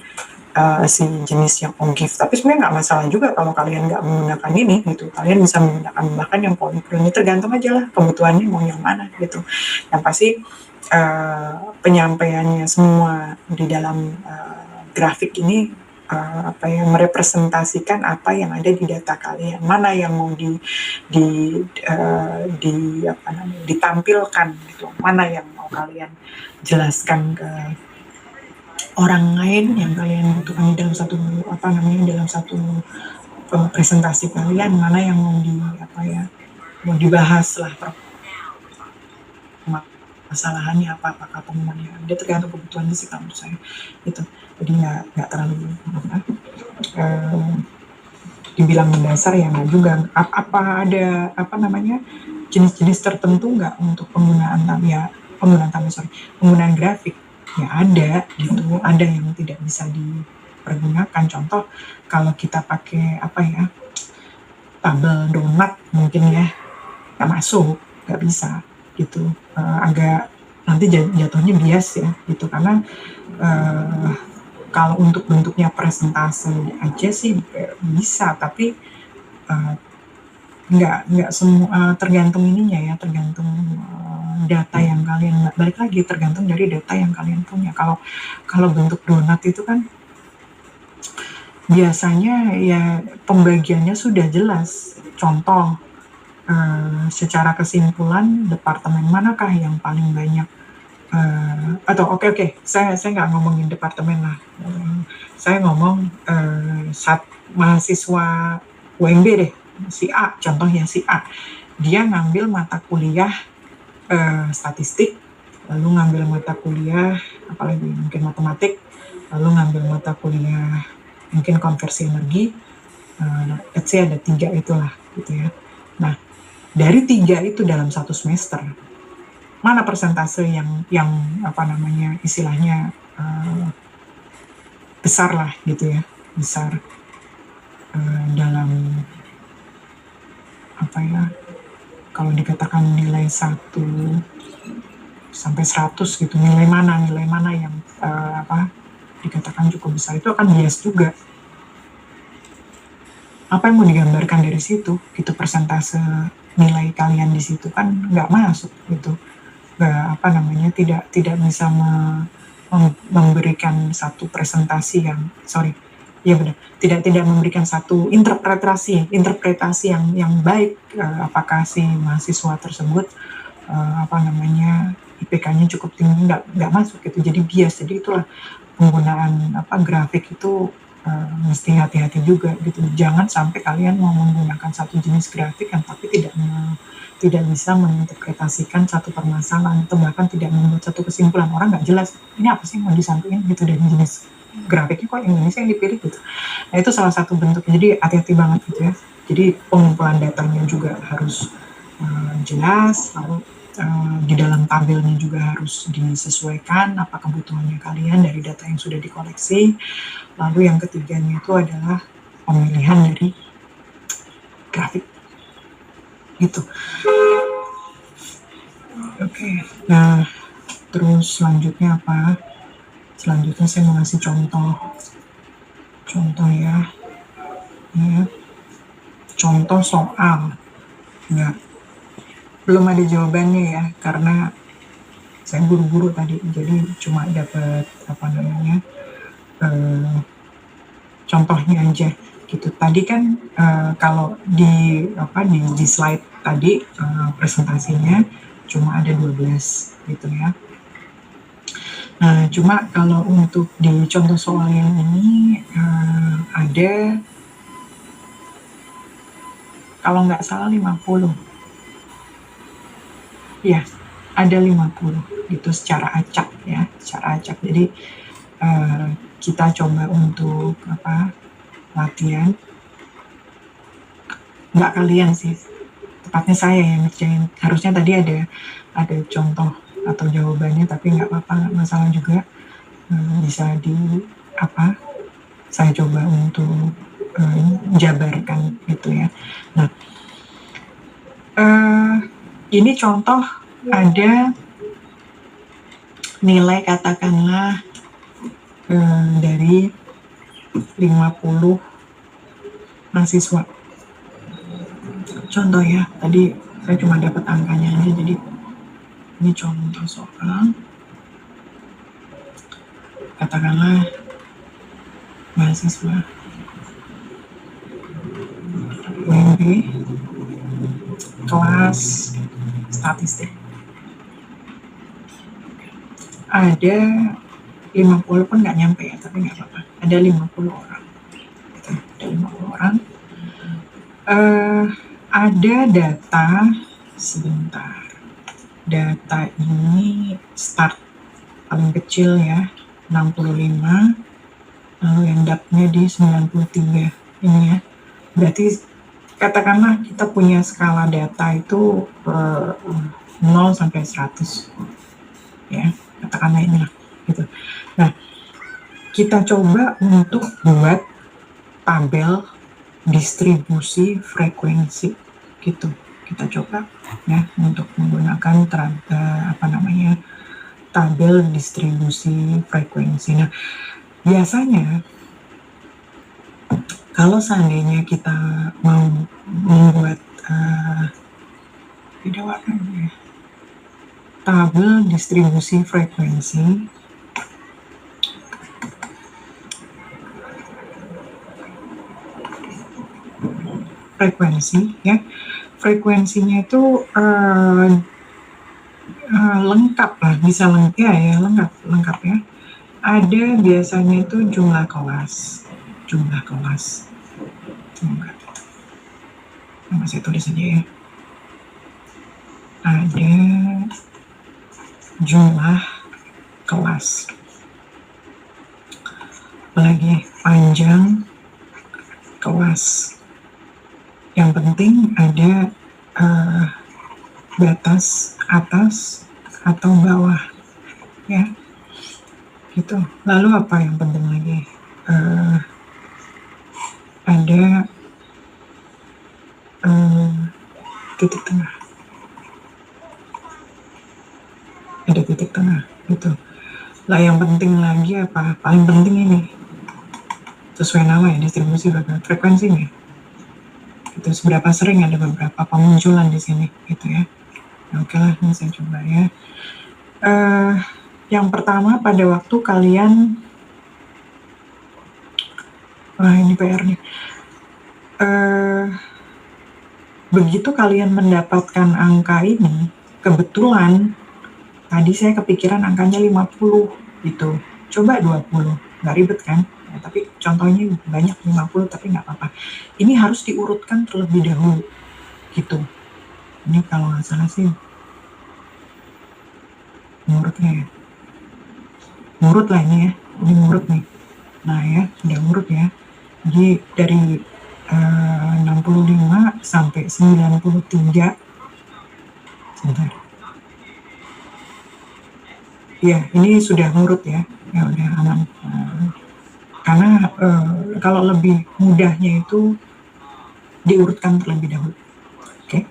si jenis yang OGIF. Tapi sebenarnya nggak masalah juga kalau kalian nggak menggunakan ini gitu. Kalian bisa menggunakan bahkan yang polygon, ini tergantung aja lah kebutuhannya mau yang mana gitu. Yang pasti penyampaiannya semua di dalam grafik ini apa yang merepresentasikan apa yang ada di data kalian, mana yang mau di apa namanya ditampilkan gitu, mana yang mau kalian jelaskan ke orang lain yang kalian butuhkan dalam satu apa namanya dalam satu presentasi kalian, mana yang mau apa ya mau dibahas lah masalahannya apakah pengumumannya dia tergantung kebutuhannya sih kalau menurut saya itu. Jadi nggak terlalu dibilang mendasar ya nggak juga. Apa ada apa namanya jenis-jenis tertentu nggak untuk penggunaan grafik ya ada gitu, ada yang tidak bisa dipergunakan. Contoh kalau kita pakai apa ya tabel donat mungkin ya nggak masuk, nggak bisa gitu, agak nanti jatuhnya bias ya gitu, karena kalau untuk bentuknya presentase aja sih bisa, tapi nggak semua tergantung ininya ya, tergantung data yang kalian balik lagi tergantung dari data yang kalian punya. Kalau bentuk donat itu kan biasanya ya pembagiannya sudah jelas. Contoh secara kesimpulan departemen manakah yang paling banyak atau oke, saya nggak ngomongin departemen lah, saya ngomong mahasiswa UMB deh, si A, contohnya si A, dia ngambil mata kuliah statistik, lalu ngambil mata kuliah apalagi mungkin matematik, lalu ngambil mata kuliah mungkin konversi energi, let's say ada 3 itulah gitu ya. Nah dari 3 itu dalam satu semester mana persentase yang apa namanya, istilahnya, besar lah gitu ya, besar, dalam apa ya, kalau dikatakan nilai 1 sampai 100 gitu, nilai mana yang, apa, dikatakan cukup besar, itu akan bias juga. Apa yang mau digambarkan dari situ, gitu, persentase nilai kalian di situ kan nggak masuk gitu, nggak apa namanya, tidak bisa memberikan satu presentasi yang ya benar, tidak memberikan satu interpretasi yang baik, apakah si mahasiswa tersebut, apa namanya, IPK-nya cukup tinggi, nggak masuk gitu, jadi bias. Jadi itulah penggunaan apa, grafik itu, mesti hati-hati juga gitu. Jangan sampai kalian mau menggunakan satu jenis grafik yang tapi tidak bisa menginterpretasikan satu permasalahan atau bahkan tidak membuat satu kesimpulan. Orang nggak jelas, ini apa sih yang mau disampaikan gitu dari jenis grafiknya, kok Indonesia yang dipilih gitu. Nah itu salah satu bentuknya, jadi hati-hati banget gitu ya. Jadi pengumpulan datanya juga harus, jelas, lalu, di dalam tabelnya juga harus disesuaikan apa kebutuhannya kalian dari data yang sudah dikoleksi. Lalu yang ketiganya itu adalah pemilihan dari grafik gitu. Oke, nah terus selanjutnya apa? Selanjutnya saya mau ngasih contoh ya, contoh soal. Nah, belum ada jawabannya ya, karena saya buru-buru tadi, jadi cuma dapat apa namanya, contohnya aja gitu. Tadi kan, kalau di apa, di slide tadi, presentasinya cuma ada 12 gitu ya. Nah, cuma kalau untuk di contoh soal yang ini, ada, kalau nggak salah 50. Ya, ada 50 gitu secara acak ya, secara acak. Jadi, kita coba untuk apa, latihan. Nggak kalian sih, tepatnya saya yang ngerjain. Harusnya tadi ada contoh atau jawabannya, tapi nggak apa-apa, nggak masalah juga. Bisa di apa, saya coba untuk jabarkan gitu ya. Nah, ini contoh ada nilai katakanlah dari 50 mahasiswa. Contoh ya, tadi saya cuma dapat angkanya aja, jadi ini contoh soal. Katakanlah mahasiswa UMB kelas statistik. Ada 50 pun nggak nyampe ya, tapi nggak apa-apa. Ada 50 orang. Gitu. Ada 50 orang. Ada data, sebentar. Data ini start paling kecil ya, 65. Lalu yang dapnya di 93 ini ya. Berarti katakanlah kita punya skala data itu 0 sampai 100 ya, katakanlah inilah gitu. Nah, kita coba untuk buat tabel distribusi frekuensi gitu. Kita coba ya untuk menggunakan apa namanya, tabel distribusi frekuensi. Nah, biasanya kalau seandainya kita mau membuat beda warnanya ya, tabel distribusi frekuensi, ya, frekuensinya itu lengkap lah, bisa lengkap ya. Ada biasanya itu jumlah kelas. Nah, saya tulis aja ya. Ada jumlah kelas. Apalagi panjang kelas. Yang penting ada batas atas atau bawah, ya, gitu. Lalu apa yang penting lagi? Ada titik tengah. Ada titik tengah, gitu. Lah yang penting lagi apa? Paling penting ini, sesuai nama ya, distribusi frekuensinya. Itu seberapa sering ada beberapa pemunculan di sini, gitu ya. Oke lah, ini saya coba ya. Yang pertama pada waktu kalian, wah ini PR nih. Begitu kalian mendapatkan angka ini, kebetulan tadi saya kepikiran angkanya 50 gitu. Coba 20, nggak ribet kan? Ya, tapi contohnya banyak 50 tapi nggak apa-apa. Ini harus diurutkan terlebih dahulu gitu. Ini kalau nggak salah sih ngurutnya ya. Ngurut lah ini ya. Ini ngurut nih. Nah ya, sudah ngurut ya. Jadi dari 65 sampai 93. Sebentar. Ya, ini sudah ngurut ya. Ya udah aman. Karena kalau lebih mudahnya itu diurutkan terlebih dahulu. Oke.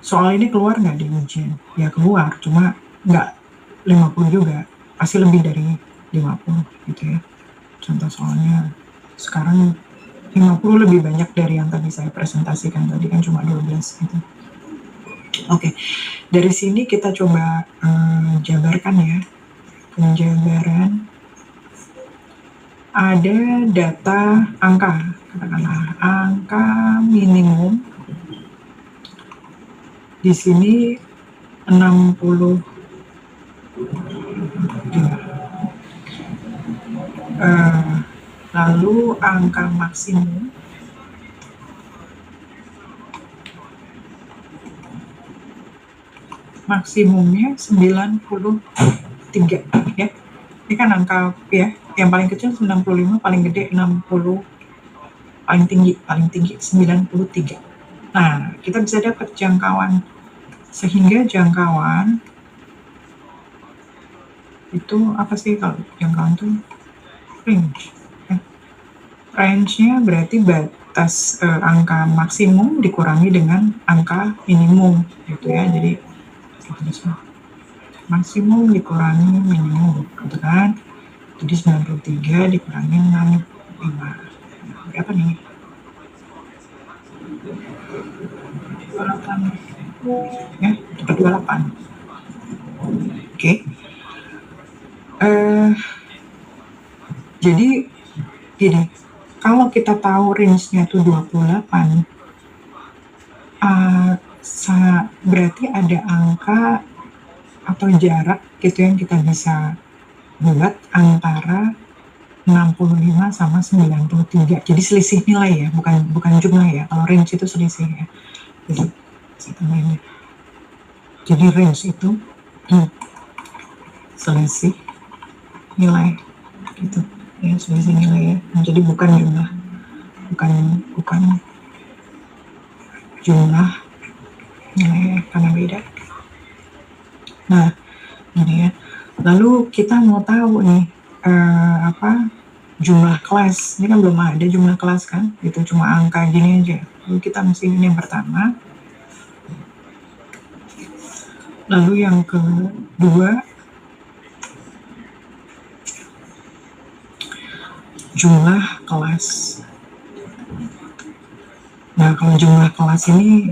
Soal ini keluar nggak di ujian? Ya keluar, cuma nggak 50 juga. Pasti lebih dari 50 gitu ya. Contoh soalnya sekarang 50 lebih banyak dari yang tadi saya presentasikan. Tadi kan cuma 12 gitu. Oke, dari sini kita coba jabarkan ya. Penjabaran. Ada data angka, katakanlah angka minimum di sini 60. Lalu angka maksimum maksimumnya 93 ya. Ini kan angka ya, yang paling kecil 95, paling gede 60, paling tinggi 93. Nah, kita bisa dapat jangkauan, sehingga jangkauan itu apa sih? Kalau jangkauan itu range ya. Range-nya berarti batas angka maksimum dikurangi dengan angka minimum gitu ya. Jadi maksimum dikurangi minimum gitu kan. Jadi 93 dikurangi 65. Berapa nih? 28. Ya, dapat 28. Oke. Jadi gini, kalau kita tahu range-nya itu 28, berarti ada angka atau jarak gitu yang kita bisa buat antara 65 sama 93. Jadi selisih nilai ya, bukan jumlah ya. Kalau range itu selisih ya. Jadi saya tambahin. Jadi range itu selisih nilai gitu. Ya, selisih nilai ya. Jadi bukan jumlah. Bukan jumlah nilai ya, karena beda. Nah, ini ya. Lalu kita mau tahu nih jumlah kelas. Ini kan belum ada jumlah kelas kan, itu cuma angka gini aja. Lalu kita mesti ini yang pertama. Lalu yang kedua, jumlah kelas. Nah, kalau jumlah kelas ini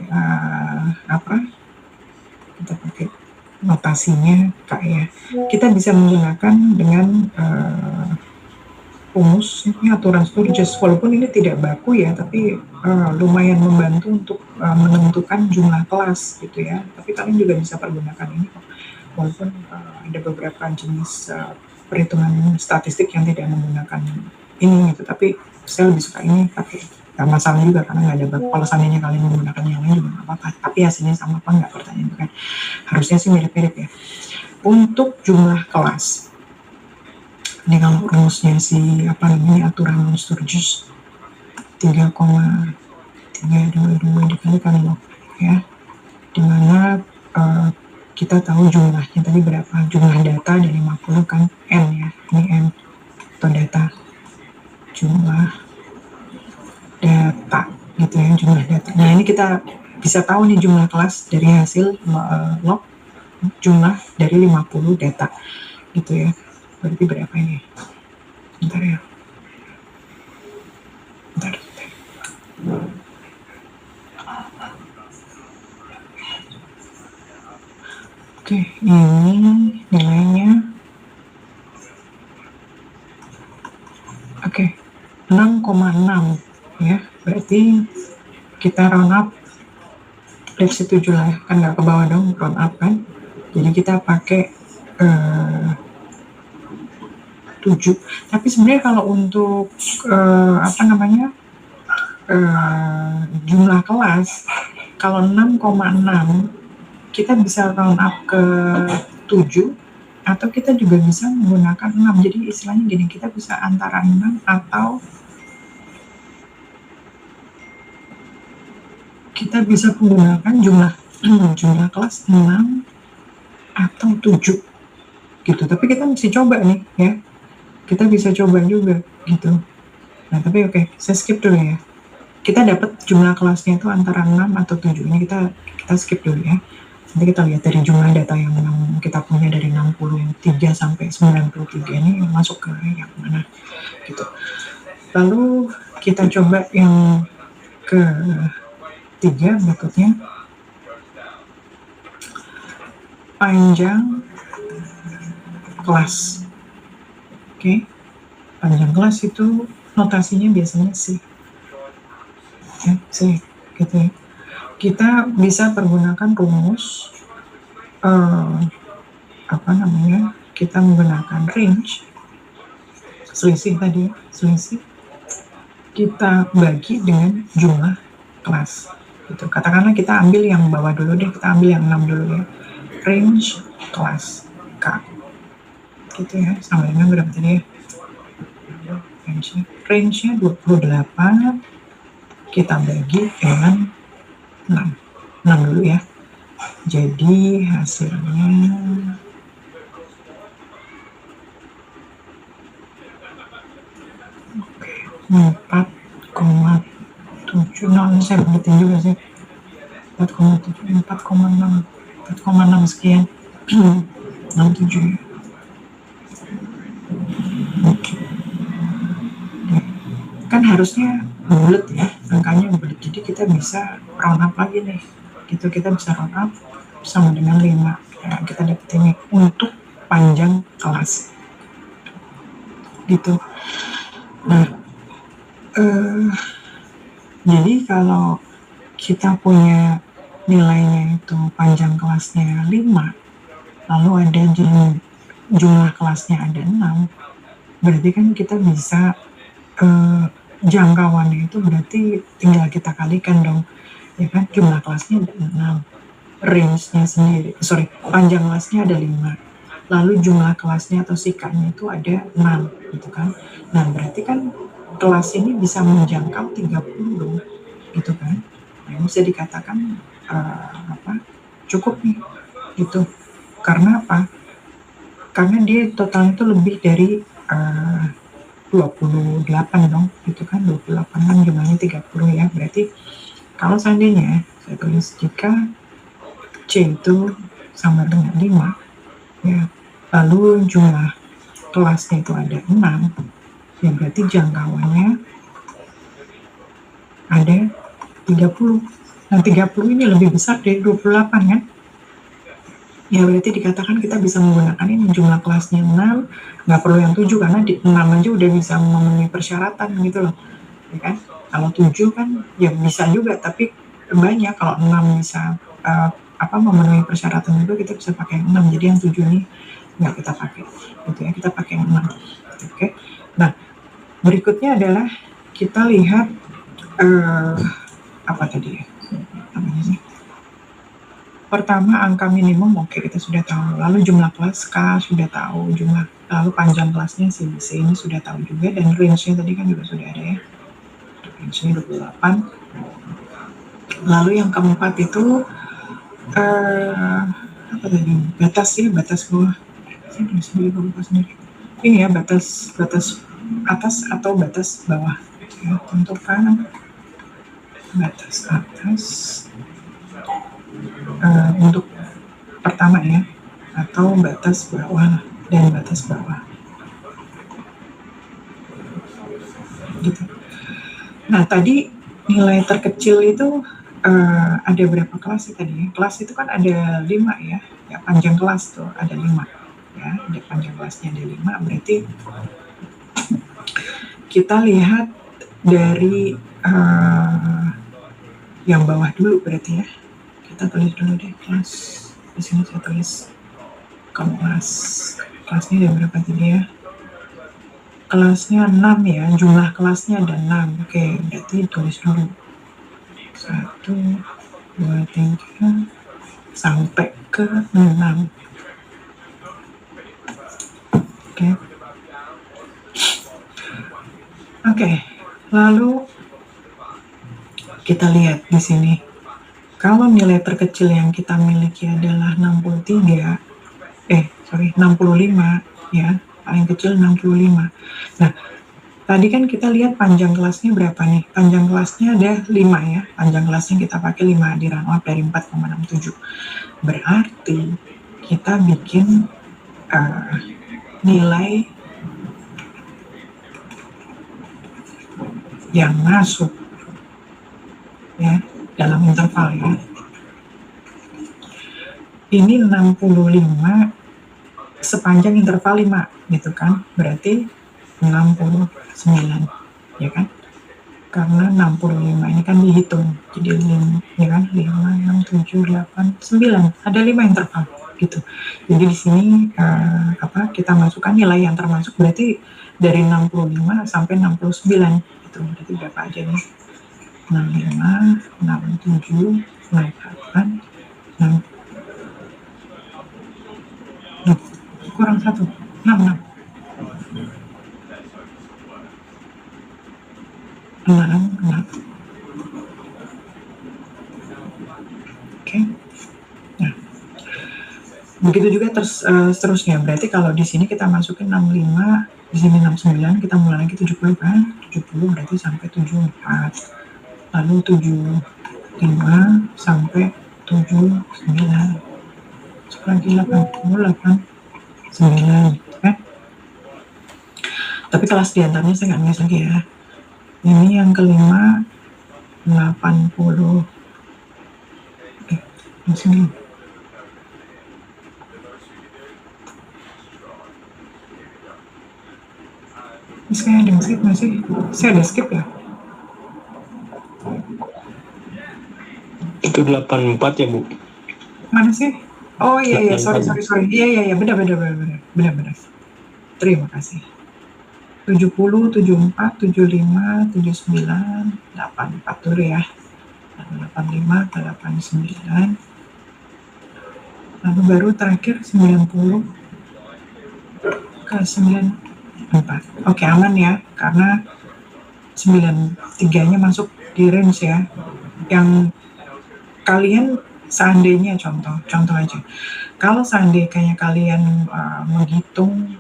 kita pakai notasinya kayak kita bisa menggunakan dengan rumus ini aturan Sturges, walaupun ini tidak baku ya, tapi lumayan membantu untuk menentukan jumlah kelas gitu ya. Tapi kalian juga bisa pergunakan ini kok, walaupun ada beberapa jenis perhitungan statistik yang tidak menggunakan ini gitu, tapi saya lebih suka ini pakai. Gak masalah juga karena nggak ada baku. Kalau seandainya kalian menggunakan yang lain juga nggak apa-apa, tapi hasilnya sama apa nggak, pertanyaan kan harusnya sih mirip-mirip ya. Untuk jumlah kelas, ini kalau rumusnya si aturan Sturges 3,322 dikalikan log ya, dimana kita tahu jumlahnya tadi berapa, jumlah data dari 50 kan N ya, ini N atau data, jumlah data gitu ya, jumlah data. Nah ini kita bisa tahu nih jumlah kelas dari hasil log jumlah dari 50 data gitu ya. Berarti berapa ini? Bentar ya. Bentar. Oke, ini nilainya. Oke, 6,6 ya. Berarti kita round up versi 7 lah ya, kan nggak ke bawah dong, round up kan. Jadi kita pakai 7. Tapi sebenarnya kalau untuk jumlah kelas, kalau 6,6 kita bisa round up ke 7 atau kita juga bisa menggunakan 6. Jadi istilahnya gini, kita bisa antara 6 atau kita bisa menggunakan jumlah kelas 6 atau 7 gitu. Tapi kita mesti coba nih ya. Kita bisa coba juga gitu. Nah, tapi oke, saya skip dulu ya. Kita dapat jumlah kelasnya itu antara 6 atau 7. Ini kita skip dulu ya. Nanti kita lihat dari jumlah data yang kita punya dari 63 sampai 93 ini masuk ke yang mana gitu. Lalu kita coba yang ke 3 berikutnya. Panjang kelas. Oke. Panjang kelas itu notasinya biasanya C. Ya, C gitu ya. Kita bisa pergunakan rumus kita menggunakan range, selisih tadi, selisih kita bagi dengan jumlah kelas gitu. Katakanlah kita ambil yang bawah dulu deh, kita ambil yang 6 dulu ya, range kelas K gitu ya, sama dengan berapa tadi ya, range-nya 28 kita bagi dengan 6 dulu ya. Jadi hasilnya oke, 4,7. Nah, saya begitu juga sih. 4,7, 4,6 sekian. 67 ya. Oke. Kan harusnya bulat ya, angkanya bulat. Jadi kita bisa round up lagi nih. Gitu, kita bisa round up sama dengan 5. Ya, kita dapat ini untuk panjang kelas. Gitu. Nah, jadi kalau kita punya nilainya itu panjang kelasnya 5, lalu ada jumlah kelasnya ada 6, berarti kan kita bisa jangkauannya itu berarti tinggal kita kalikan dong, ya kan, jumlah kelasnya ada 6, range-nya sendiri, panjang kelasnya ada 5, lalu jumlah kelasnya atau sikanya itu ada 6 gitu kan. Nah berarti kan kelas ini bisa menjangkau 30 dong gitu kan. Nah, bisa dikatakan cukup nih gitu. Karena apa? Karena dia total itu lebih dari 28 dong gitu kan, 28 kan jumlahnya 30 ya. Berarti kalau seandainya saya tulis jika C itu sama dengan 5 ya, lalu jumlah kelasnya itu ada 6 ya, berarti jangkauannya ada 30. Nah 30 ini lebih besar dari 28 kan ya, berarti dikatakan kita bisa menggunakan ini jumlah kelasnya 6, nggak perlu yang 7 karena di 6 aja udah bisa memenuhi persyaratan gitu loh ya kan. Kalau 7 kan ya bisa juga, tapi banyak. Kalau 6 bisa memenuhi persyaratan juga, kita bisa pakai 6. Jadi yang 7 ini nggak kita pakai gitu ya, kita pakai 6. Oke. Nah berikutnya adalah kita lihat apa tadi ya namanya sih. Pertama angka minimum, oke, kita sudah tahu. Lalu jumlah kelas K sudah tahu, lalu panjang kelasnya C ini sudah tahu juga, dan range-nya tadi kan juga sudah ada ya, range-nya 28. Lalu yang keempat itu apa apa tadi, batas ya, batas bawah. Saya tulis dulu lupa sendiri. Ini ya, batas atas atau batas bawah. Ya, tentukan batas atas untuk pertama ya, atau batas bawah dan batas bawah. Gitu. Nah, tadi nilai terkecil itu ada berapa kelas sih tadi ya? Kelas itu kan ada 5 ya. Ya, panjang kelas tuh ada 5 ya. Ada panjang kelasnya ada 5, berarti kita lihat dari yang bawah dulu berarti ya. Kita tulis dulu deh kelas. Di sini saya tulis kelas. Kelasnya ada berapa tadi ya? Kelasnya 6 ya, jumlah kelasnya ada 6. Oke, berarti tulis dulu 1, 2, 3 sampai ke 6. Oke, lalu kita lihat di sini. Kalau nilai terkecil yang kita miliki adalah 65 ya, paling kecil 65. Nah, tadi kan kita lihat panjang kelasnya berapa nih? Panjang kelasnya ada 5 ya. Panjang kelasnya kita pakai 5 di round up dari 4,67. Berarti kita bikin nilai yang masuk ya dalam interval ya. Ini 65 sepanjang interval 5 gitu kan. Berarti 69 ya kan. Karena 65 ini kan dihitung. Jadi 5 ya kan, 5, 6, 7, 8, 9. Ada 5 interval gitu. Jadi di sini kita masukkan nilai yang termasuk berarti dari 65 sampai 69 gitu. Berarti berapa aja nih? 65, 67, 68, 6. Kurang 1, 66. 66. Oke. Nah, begitu juga seterusnya. Berarti kalau di sini kita masukin 65, di sini 69, kita mulai lagi 70 kan? 70 berarti sampai 74. Lalu 75 sampai 79. Lagi 80, 89 kan? Tapi kelas diantaranya saya nggak nulis lagi ya. Ini yang kelima 80. Sini. Ini saya ada skip nggak sih? Saya ada skip ya? Itu 84 ya Bu? Mana sih? Oh iya, sorry. Iya, benar. Terima kasih. 70, 74, 75, 79, 84 dulu ya. 85 ke 89. Lalu baru terakhir 90 ke 94. Oke, aman ya, karena 93-nya masuk di range ya. Yang kalian seandainya contoh aja. Kalau seandainya kalian menghitung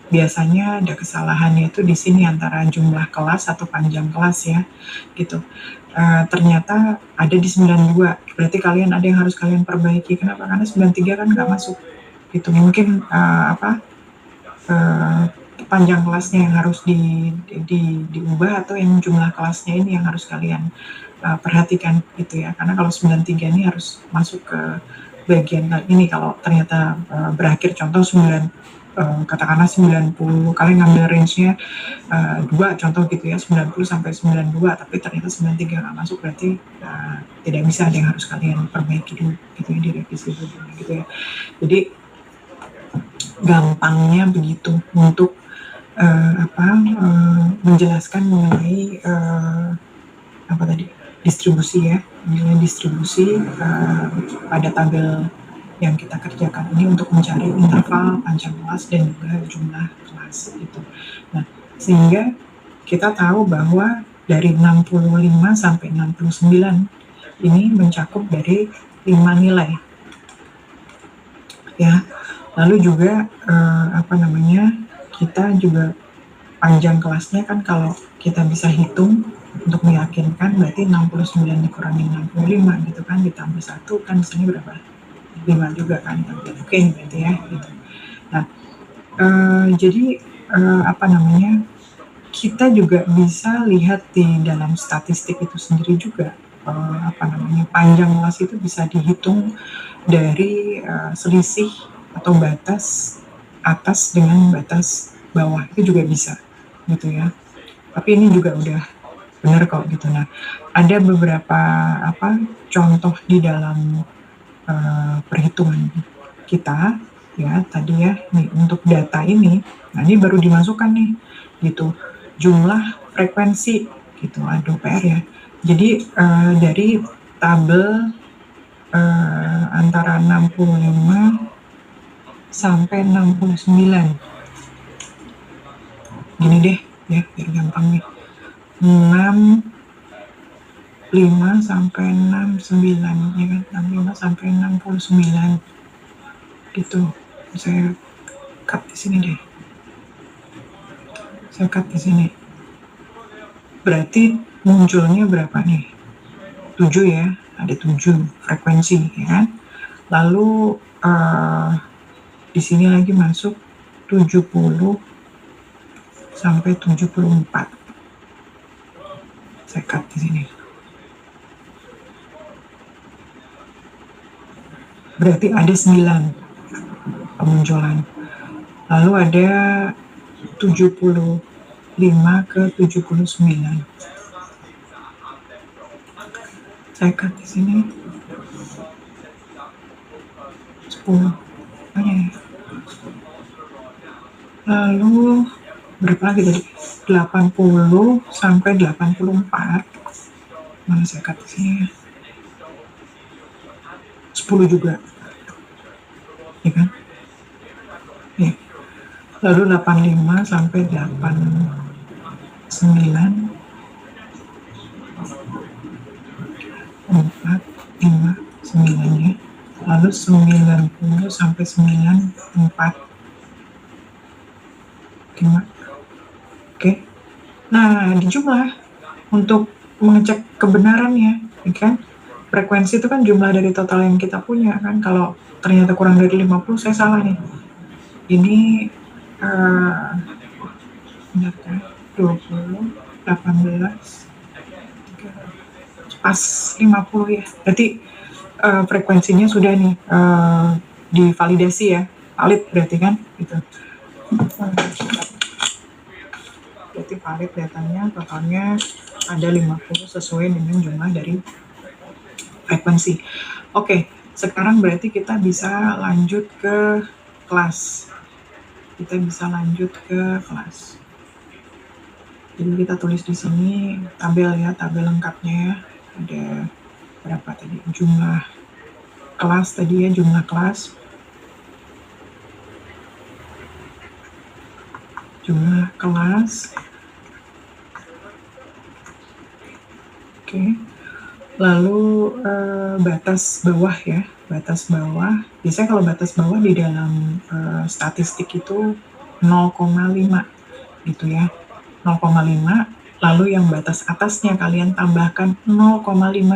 biasanya ada kesalahannya itu di sini antara jumlah kelas atau panjang kelas ya, gitu. Ternyata ada di 92. Berarti kalian ada yang harus kalian perbaiki. Kenapa? Karena 93 kan nggak masuk. Gitu. Mungkin panjang kelasnya yang harus diubah atau yang jumlah kelasnya ini yang harus kalian perhatikan gitu ya. Karena kalau 93 ini harus masuk ke bagian ini. Kalau ternyata berakhir contoh 9 katakanlah 90, kalian ngambil range-nya 2 contoh gitu ya, 90 sampai 92, tapi ternyata 93 nggak masuk, berarti tidak bisa, ada yang harus kalian perbaiki dulu gitu ya, direvisi dulu gitu ya. Jadi gampangnya begitu untuk menjelaskan mengenai distribusi ya, nilai distribusi pada tabel yang kita kerjakan ini untuk mencari interval panjang kelas dan juga jumlah kelas gitu. Nah, sehingga kita tahu bahwa dari 65 sampai 69 ini mencakup dari 5 nilai. ya. Lalu juga, kita juga panjang kelasnya kan kalau kita bisa hitung untuk meyakinkan berarti 69 dikurangi 65 gitu kan, ditambah 1 kan di berapa? 5 juga kan, oke berarti ya gitu. Nah, jadi, kita juga bisa lihat di dalam statistik itu sendiri juga, panjang kelas itu bisa dihitung dari, selisih atau batas atas dengan batas bawah, itu juga bisa, gitu ya. Tapi ini juga udah benar kok gitu. Nah, ada beberapa contoh di dalam perhitungan kita ya tadi ya nih untuk data ini, nah ini baru dimasukkan nih gitu jumlah frekuensi gitu, aduh PR ya. Jadi dari tabel antara 65 sampai 69. Gini deh ya biar gampang nih. 65 sampai 69 ya kan, 65 sampai 69 gitu. Saya cut di sini deh. Saya cut di sini. Berarti munculnya berapa nih? 7 ya, ada 7 frekuensi ya kan. Lalu di sini lagi masuk 70 sampai 74. Saya cut di sini. Berarti ada 9 pemunculan. Lalu ada 75 ke 79. Saya cut di sini 10. Lalu berapa lagi tadi? 80 sampai 84. Mana saya cut di sini ya? 10 juga. Ya kan? Ya. Lalu 85 sampai 89. 4, 5, 9 ya. Lalu 90 sampai 94. 5. Oke. Nah, dijumlah untuk mengecek kebenarannya, ya kan? Frekuensi itu kan jumlah dari total yang kita punya kan. Kalau ternyata kurang dari 50, saya salah nih. Ini benar kan? 20, 18, pas 50 ya. Berarti frekuensinya sudah nih divalidasi ya, valid berarti kan gitu. Berarti valid datanya, totalnya ada 50 sesuai dengan jumlah dari frekuensi. Oke, sekarang berarti kita bisa lanjut ke kelas. Kita bisa lanjut ke kelas. Jadi kita tulis di sini tabel ya, tabel lengkapnya ya. Ada berapa tadi jumlah kelas tadi ya, jumlah kelas. Jumlah kelas. Oke. Lalu batas bawah ya, batas bawah. Biasanya kalau batas bawah di dalam statistik itu 0,5 gitu ya. 0,5, lalu yang batas atasnya kalian tambahkan 0,5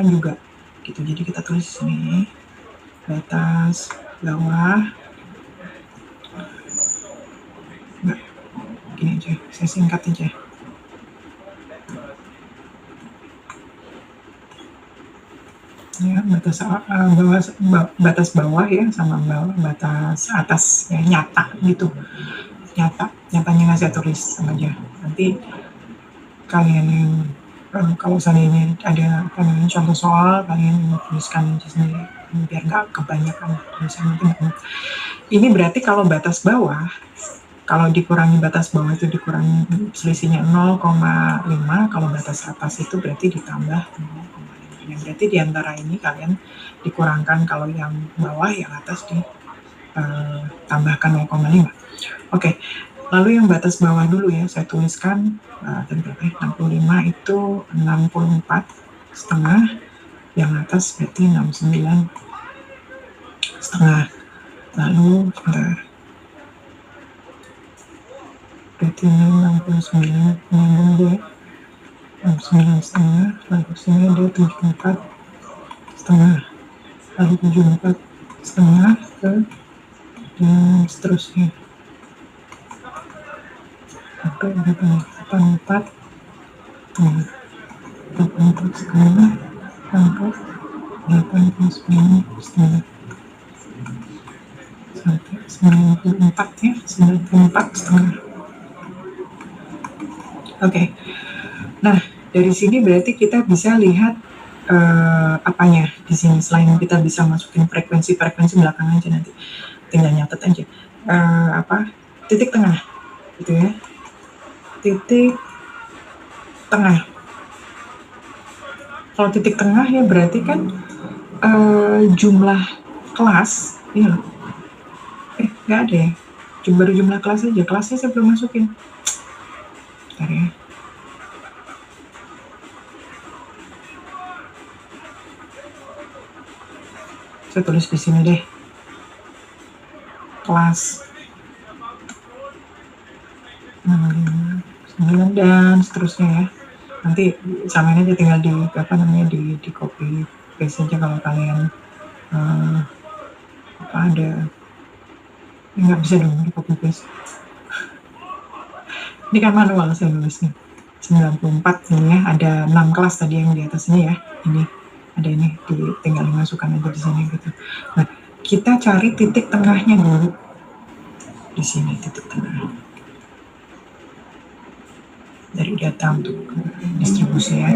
juga gitu. Jadi kita tulis sini batas bawah. Enggak, gini aja, saya singkat aja. Ya, batas bawah ya sama batas atas ya, nyata gitu. Nyatanya nggak saya tulis sama aja. Nanti kalian yang kalau seandainya ada contoh soal, kalian tuliskan di sini biar nggak kebanyakan tulisan nanti. Ini berarti kalau batas bawah, kalau dikurangi batas bawah itu dikurangi selisihnya 0,5, kalau batas atas itu berarti ditambah 0,5. Ya, berarti diantara ini kalian dikurangkan, kalau yang bawah yang atas ditambahkan 0,5. Oke. Lalu yang batas bawah dulu ya, saya tuliskan tadi berapa ya? 65 itu 64 setengah, yang atas berarti 69 setengah. lalu sebentar, berarti ini 69 nyambung dia 69,5, lalu sini dia 74,5, lalu 74,5 ke dan seterusnya sampai 84, 84,5 sampai 89,5 sampai 94 ya, 94,5. Oke. Nah, dari sini berarti kita bisa lihat apanya di sini, selain kita bisa masukin frekuensi belakangan aja, nanti tinggal nyatet aja titik tengah gitu ya, titik tengah. Kalau titik tengah ya berarti kan jumlah kelas ya, nggak ada ya, baru jumlah kelas aja, kelasnya saya belum masukin. Bentar ya, saya tulis di sini deh, kelas 9 dan seterusnya ya. Nanti samain aja, tinggal di copy paste aja kalau kalian ada, nggak bisa dong di copy paste. Ini kan manual saya nulisnya. 94 ini ya, ada 6 kelas tadi yang di atas ini ya. Ini ada ini, tinggal dimasukkan aja di sini gitu. Nah, kita cari titik tengahnya dulu. Di sini titik tengah. Dari data untuk distribusi ya.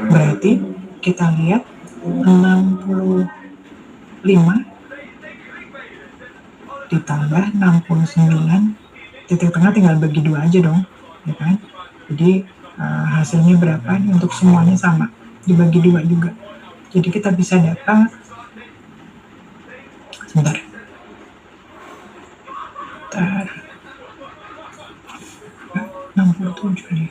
Berarti kita lihat 65 ditambah 69, titik tengah tinggal bagi 2 aja dong, ya kan? Jadi hasilnya berapa nih, untuk semuanya sama, dibagi 2 juga. Jadi kita bisa dapat, sebentar, 67 nih.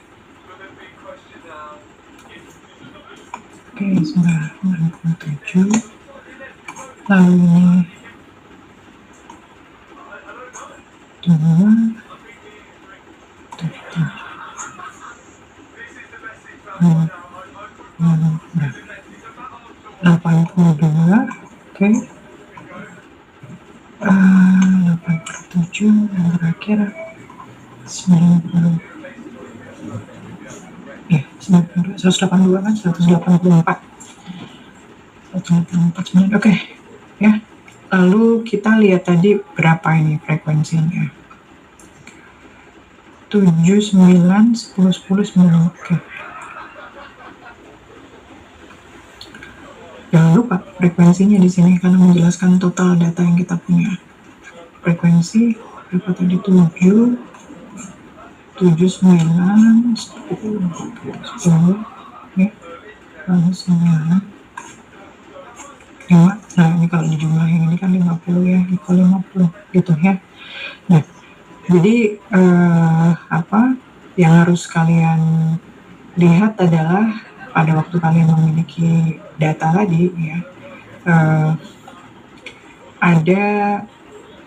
Oke, sebentar, 67. Lalu ini 82, oke. 87 yang terakhir 90, ya 182 kan, 184, 184. Oke ya. Lalu kita lihat tadi berapa ini frekuensinya, 7, 9, 10, 10, 9. Oke. Jangan lupa frekuensinya di sini karena menjelaskan total data yang kita punya. Frekuensi berapa tadi? 7, 9, 10, ya. Lalu 9, 5. Nah, ini kalau dijumlahin ini kan 50 ya, equal 50 gitu ya. Nah, jadi yang harus kalian lihat adalah pada waktu kalian memiliki data tadi ya, ada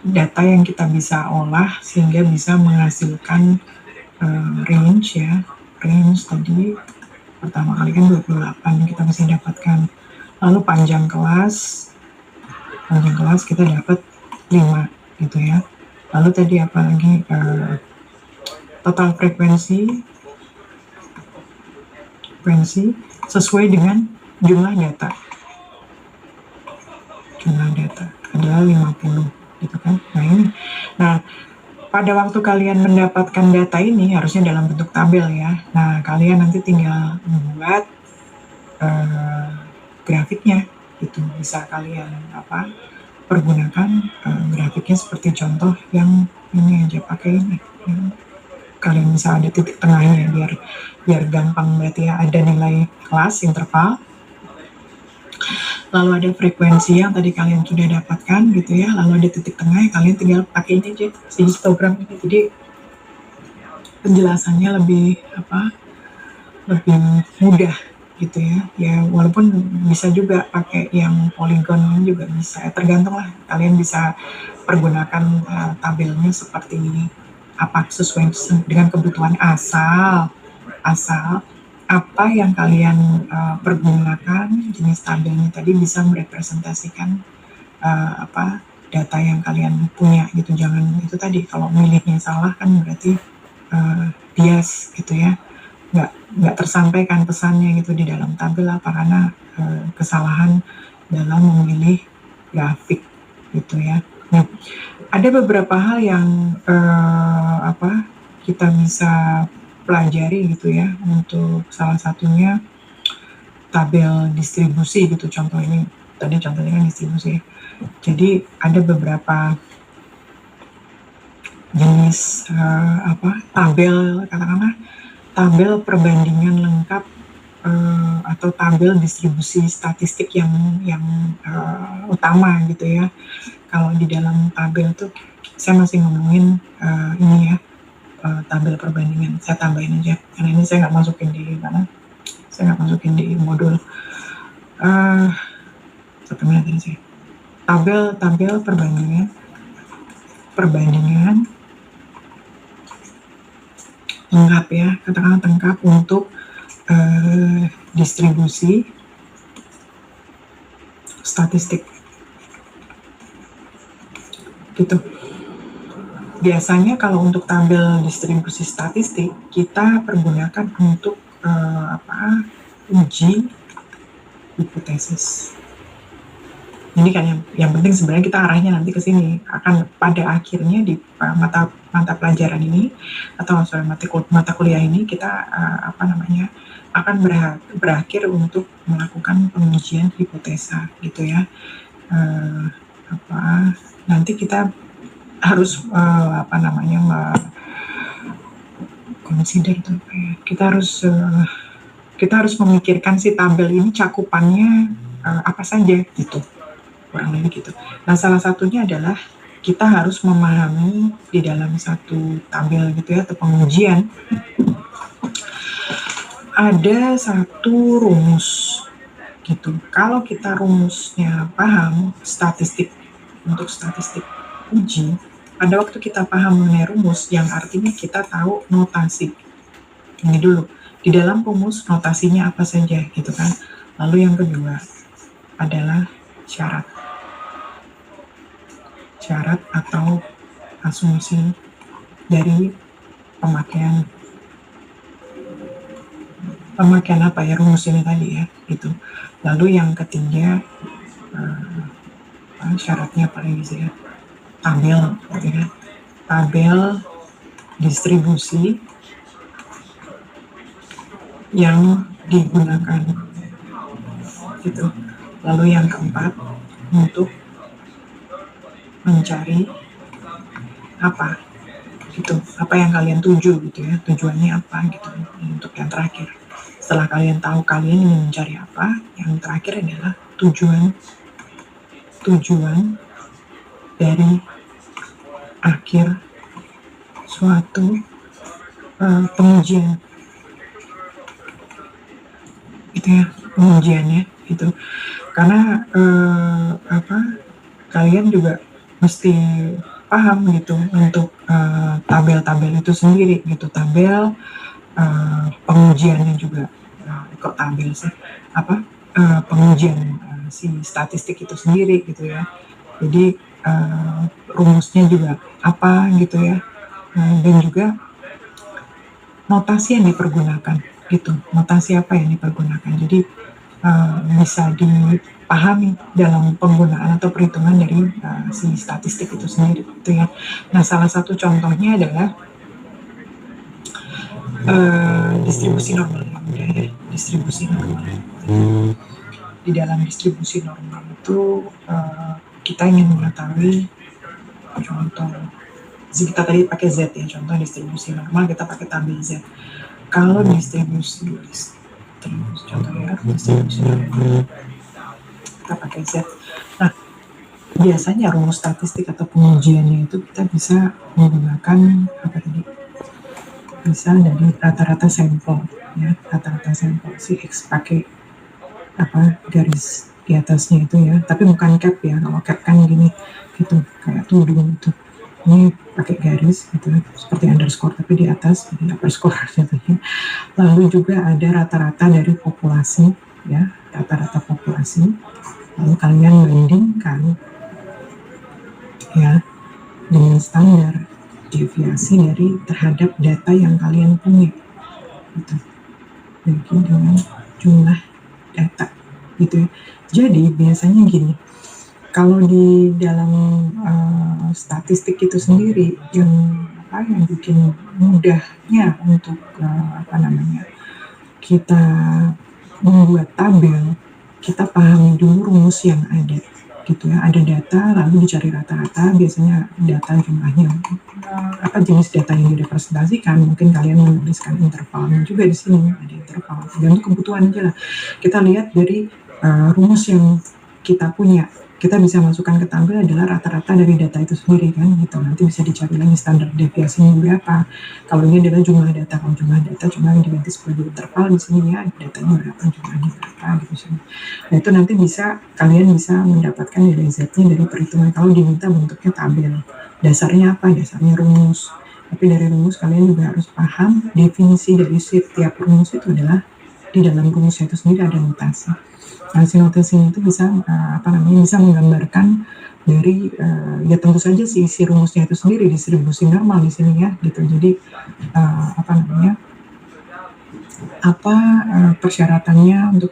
data yang kita bisa olah sehingga bisa menghasilkan range ya. Range tadi pertama kali kan 28 kita bisa dapatkan. Lalu panjang kelas kita dapat 5 gitu ya. Lalu tadi apa lagi, total frekuensi sesuai dengan jumlah data adalah 50 gitu kan. Nah pada waktu kalian mendapatkan data ini harusnya dalam bentuk tabel ya. Nah kalian nanti tinggal membuat grafiknya itu, bisa kalian pergunakan grafiknya seperti contoh yang ini aja, pakai ini ya. Kalian bisa ada titik tengahnya biar gampang, berarti ya ada nilai kelas interval, lalu ada frekuensi yang tadi kalian sudah dapatkan gitu ya, lalu ada titik tengah, kalian tinggal pakai ini aja, si histogram ini. Jadi penjelasannya lebih mudah gitu ya, walaupun bisa juga pakai yang polygon juga bisa, tergantung lah, kalian bisa pergunakan tabelnya seperti apa sesuai dengan kebutuhan, asal apa yang kalian pergunakan jenis tabelnya tadi bisa merepresentasikan apa data yang kalian punya gitu. Jangan itu tadi, kalau milihnya salah kan berarti bias gitu ya, nggak tersampaikan pesannya gitu di dalam tabel apa karena kesalahan dalam memilih grafik gitu ya. Nah, ada beberapa hal yang apa kita bisa pelajari gitu ya, untuk salah satunya tabel distribusi gitu. Contoh ini tadi contohnya kan distribusi. Jadi ada beberapa jenis apa tabel, katakanlah tabel perbandingan lengkap atau tabel distribusi statistik yang utama gitu ya. Kalau di dalam tabel tuh saya masih ngomongin ini ya, tabel perbandingan. Saya tambahin aja karena ini saya nggak masukin di mana, saya nggak masukin di modul. Satu menit ini sih. Tabel perbandingan lengkap ya, katakanlah lengkap untuk distribusi statistik gitu. Biasanya kalau untuk tabel distribusi statistik kita pergunakan untuk uji hipotesis. Ini kan yang penting sebenarnya kita arahnya nanti ke sini, akan pada akhirnya di mata pelajaran ini atau mata kuliah ini kita akan berakhir untuk melakukan pengujian hipotesa gitu ya. Nanti kita harus consider itu kita harus memikirkan si tabel ini cakupannya apa saja gitu, kurang lebih gitu. Nah, salah satunya adalah kita harus memahami di dalam satu tabel gitu ya, atau pengujian ada satu rumus gitu. Kalau kita rumusnya paham, untuk statistik uji, pada waktu kita paham mengenai rumus, yang artinya kita tahu notasi. Ini dulu, di dalam rumus notasinya apa saja gitu kan. Lalu yang kedua adalah syarat atau asumsi dari pemakaian apa ya rumus ini tadi ya gitu. Lalu yang ketiga syaratnya apa lagi sih ya, tabel gitu ya, tabel distribusi yang digunakan gitu. Lalu yang keempat untuk mencari apa gitu, apa yang kalian tuju gitu ya, tujuannya apa gitu. Untuk yang terakhir, setelah kalian tahu kalian ingin mencari apa, yang terakhir adalah tujuan dari akhir suatu pengujian gitu ya, pengujiannya gitu. Karena kalian juga mesti paham gitu untuk tabel-tabel itu sendiri gitu, tabel pengujiannya juga. Kok tabel sih, pengujian si statistik itu sendiri gitu ya. Jadi rumusnya juga apa gitu ya, dan juga notasi yang dipergunakan gitu, notasi apa yang dipergunakan. Jadi bisa dipahami dalam penggunaan atau perhitungan dari si statistik itu sendiri gitu ya. Nah, salah satu contohnya adalah distribusi normal. Di dalam distribusi normal itu kita ingin mengetahui contoh, kita tadi pakai Z ya, contoh distribusi normal kita pakai tabel Z. Kalau distribusi contohnya distribusi normal kita pakai Z. Nah, biasanya rumus statistik atau pengujiannya itu kita bisa menggunakan bisa dari rata-rata sampel ya, rata-rata sampel si X pakai garis di atasnya itu ya, tapi bukan cap ya. Kalau cap kan gini, gitu, kayak tudung gitu. Ini pakai garis gitu, seperti underscore tapi di atas, jadi underscore jatuhnya. Lalu juga ada rata-rata dari populasi, ya, rata-rata populasi. Lalu kalian bandingkan ya dengan standar deviasi dari terhadap data yang kalian punya gitu. Bagi dengan jumlah data gitu ya. Jadi biasanya gini, kalau di dalam statistik itu sendiri yang bikin mudahnya untuk kita membuat tabel, kita pahami dulu rumus yang ada gitu ya. Ada data lalu dicari rata-rata, biasanya data jumlahnya jenis data yang direpresentasikan. Mungkin kalian menuliskan intervalnya juga di sini, ada interval tergantung kebutuhan aja lah. Kita lihat dari rumus yang kita punya, kita bisa masukkan ke tabel adalah rata-rata dari data itu sendiri kan gitu. Nanti bisa dicari lagi standar deviasinya berapa. Kalau ini adalah jumlah data, kalau jumlah data cuma diganti sebagai interval di sini ya, datanya berapa, jumlahnya berapa gitu sih. Nah itu nanti kalian bisa mendapatkan nilai Z-nya dari perhitungan kalau diminta bentuknya tabel. Dasarnya apa? Dasarnya rumus. Tapi dari rumus kalian juga harus paham definisi dari setiap rumus itu adalah di dalam rumusnya itu sendiri ada notasi. Nah, si notasinya itu bisa bisa menggambarkan dari ya tentu saja si isi rumusnya itu sendiri distribusi normal di sini ya gitu. Jadi persyaratannya untuk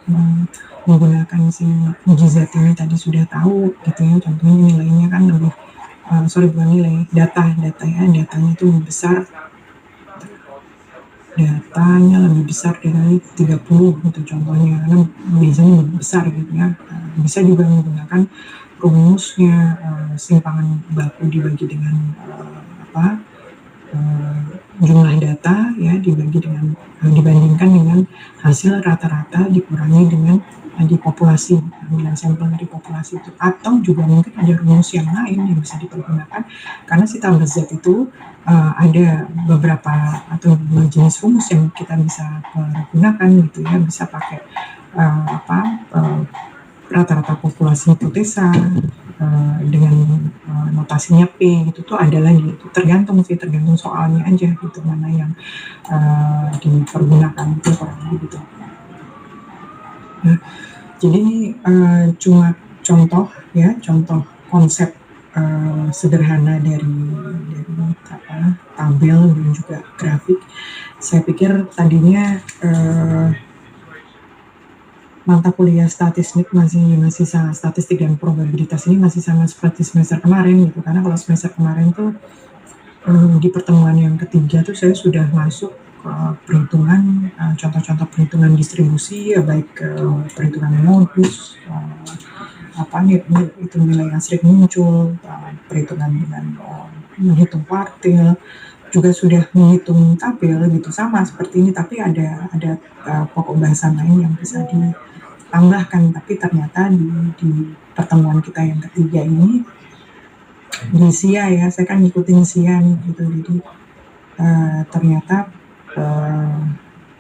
menggunakan si mujizat ini tadi sudah tahu gitu ya. Contohnya nilainya kan lebih bukan nilai, datanya itu lebih besar, datanya lebih besar dari 30 gitu contohnya, karena biasanya lebih besar gitu ya. Bisa juga menggunakan rumusnya simpangan baku dibagi dengan jumlah data ya dibandingkan dengan hasil rata-rata dikurangi dengan populasi, ambilan sampel dari populasi itu. Atau juga mungkin ada rumus yang lain yang bisa dipergunakan, karena si tabel Z itu ada beberapa atau jenis rumus yang kita bisa gunakan gitu ya. Bisa pakai rata-rata populasi hipotesa dengan notasinya P gitu tuh ada lagi. Itu tergantung soalnya aja gitu, mana yang dipergunakan itu kurang lebih gitu. Nah, jadi ini cuma contoh konsep sederhana dari tabel dan juga grafik. Saya pikir tadinya mata kuliah statistik masih sangat statistik dan probabilitas ini masih sama seperti semester kemarin gitu, karena kalau semester kemarin tuh di pertemuan yang ketiga tuh saya sudah masuk perhitungan contoh-contoh perhitungan distribusi ya, baik perhitungan modus itu nilai yang sering muncul, perhitungan dengan menghitung kuartil, juga sudah menghitung tabel gitu, sama seperti ini, tapi ada pokok bahasan lain yang bisa ditambahkan. Tapi ternyata di pertemuan kita yang ketiga ini di SIA ya, saya kan ngikutin SIA nih gitu, jadi ternyata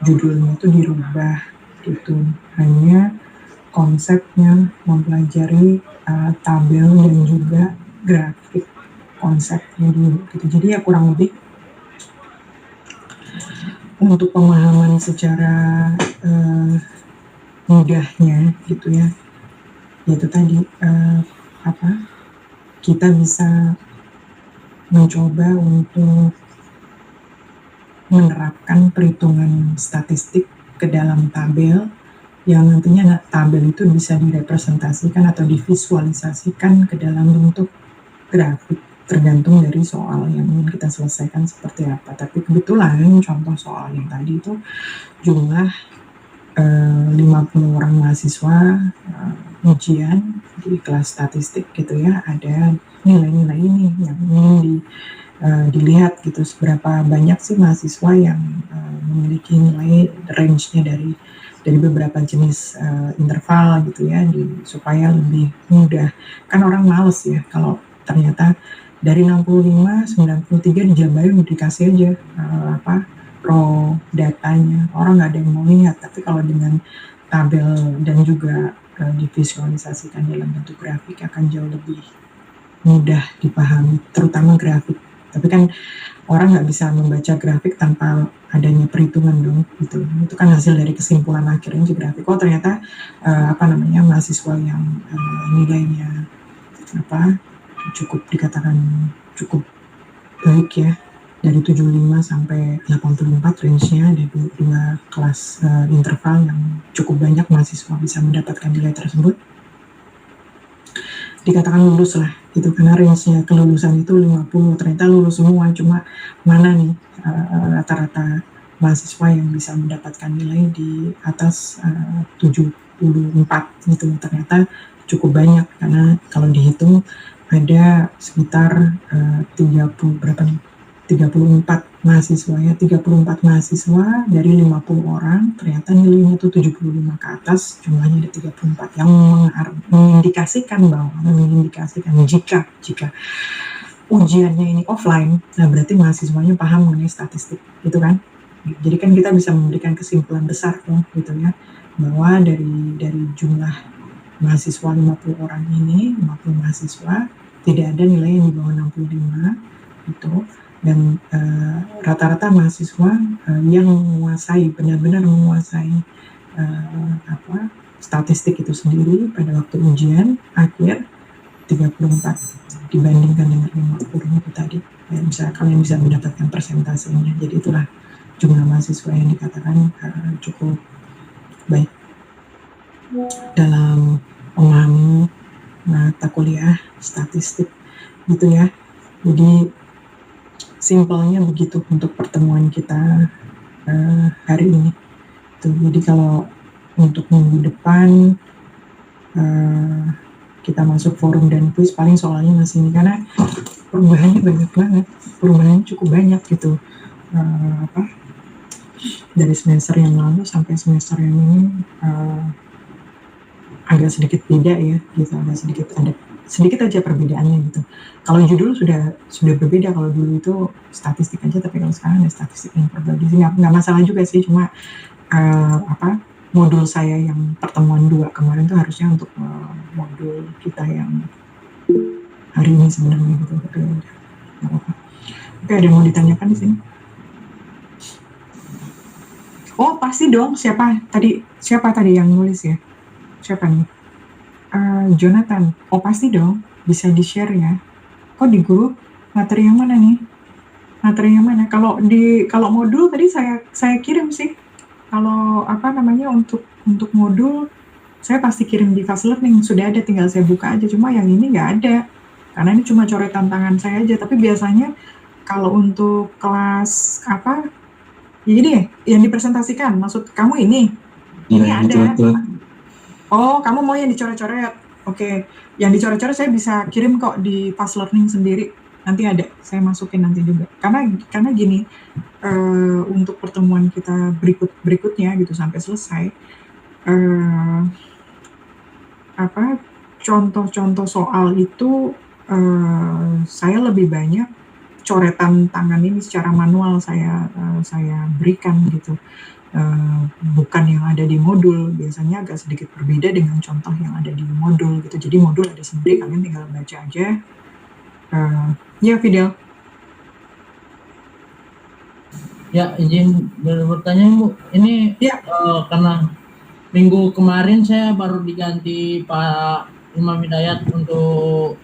judulnya itu dirubah gitu, hanya konsepnya mempelajari tabel dan juga grafik konsepnya dulu gitu. Jadi ya kurang lebih untuk pemahaman secara mudahnya gitu ya, yaitu tadi kita bisa mencoba untuk menerapkan perhitungan statistik ke dalam tabel, yang nantinya tabel itu bisa direpresentasikan atau divisualisasikan ke dalam bentuk grafik, tergantung dari soal yang ingin kita selesaikan seperti apa. Tapi kebetulan contoh soal yang tadi itu jumlah 50 orang mahasiswa ujian di kelas statistik gitu ya, ada nilai-nilai ini yang ingin dilihat gitu, seberapa banyak sih mahasiswa yang memiliki nilai range-nya dari beberapa jenis interval gitu ya, supaya lebih mudah. Kan orang males ya kalau ternyata dari 65, 93 dijabarin dikasih aja raw datanya, orang nggak ada yang mau lihat. Tapi kalau dengan tabel dan juga divisualisasikan dalam bentuk grafik akan jauh lebih mudah dipahami, terutama grafik. Tapi kan orang nggak bisa membaca grafik tanpa adanya perhitungan dong, gitu. Itu kan hasil dari kesimpulan akhirnya di grafik. Oh ternyata mahasiswa yang nilainya cukup dikatakan cukup baik ya, dari 75 sampai 84 range-nya, ada dua kelas interval yang cukup banyak mahasiswa bisa mendapatkan nilai tersebut. Dikatakan lulus lah gitu, karena range-nya kelulusan itu 50, ternyata lulus semua, cuma mana nih rata-rata mahasiswa yang bisa mendapatkan nilai di atas 74 gitu, ternyata cukup banyak, karena kalau dihitung ada sekitar 34 mahasiswa ya, 34 mahasiswa dari 50 orang, ternyata nilainya itu 75 ke atas, jumlahnya ada 34, yang mengindikasikan jika ujiannya ini offline, nah berarti mahasiswanya paham mengenai statistik, gitu kan. Jadi kan kita bisa memberikan kesimpulan besar dong, gitu ya, bahwa dari jumlah mahasiswa 50 orang ini, 50 mahasiswa, tidak ada nilai yang di bawah 65, gitu. Dan rata-rata mahasiswa yang benar-benar menguasai statistik itu sendiri pada waktu ujian akhir 34 dibandingkan dengan 50 itu tadi. Ya, kalian bisa mendapatkan persentasenya. Jadi itulah jumlah mahasiswa yang dikatakan cukup baik dalam memahami mata kuliah statistik, gitu ya. Jadi simpelnya begitu untuk pertemuan kita hari ini. Jadi kalau untuk minggu depan kita masuk forum dan quiz, paling soalnya masih ini, karena perubahannya banyak banget, perubahannya cukup banyak gitu, dari semester yang lalu sampai semester yang ini agak sedikit beda ya, gitu, ada sedikit aja perbedaannya gitu. Kalau judul sudah berbeda, kalau dulu itu statistik aja, tapi kalau sekarang ada statistik yang probability, nggak masalah juga sih, cuma modul saya yang pertemuan 2 kemarin tuh harusnya untuk modul kita yang hari ini sebenarnya gitu. Tapi nggak apa-apa. Oke, ada yang mau ditanyakan di sini? Oh pasti dong, siapa tadi yang nulis ya? Siapa nih? Jonathan. Oh pasti dong, bisa di-share ya. Kok di grup? Materi yang mana nih? Materi yang mana? Kalau modul tadi saya kirim sih. Kalau untuk modul saya pasti kirim di Fast Learning, sudah ada, tinggal saya buka aja. Cuma yang ini nggak ada, karena ini cuma coretan tangan saya aja. Tapi biasanya kalau untuk kelas jadi yang dipresentasikan, maksud kamu ini ada. Betul. Oh, kamu mau yang dicoret-coret? Oke, yang dicoret-coret saya bisa kirim kok di Fast Learning sendiri. Nanti ada, saya masukin nanti juga. Karena gini, untuk pertemuan kita berikutnya gitu sampai selesai, contoh-contoh soal itu saya lebih banyak coretan tangan ini secara manual saya berikan gitu, bukan yang ada di modul. Biasanya agak sedikit berbeda dengan contoh yang ada di modul gitu. Jadi modul ada sendiri, kalian tinggal baca aja. Ya, Fidel. Ya, izin bertanya Bu, ini ya. Karena minggu kemarin saya baru diganti Pak Imam Hidayat untuk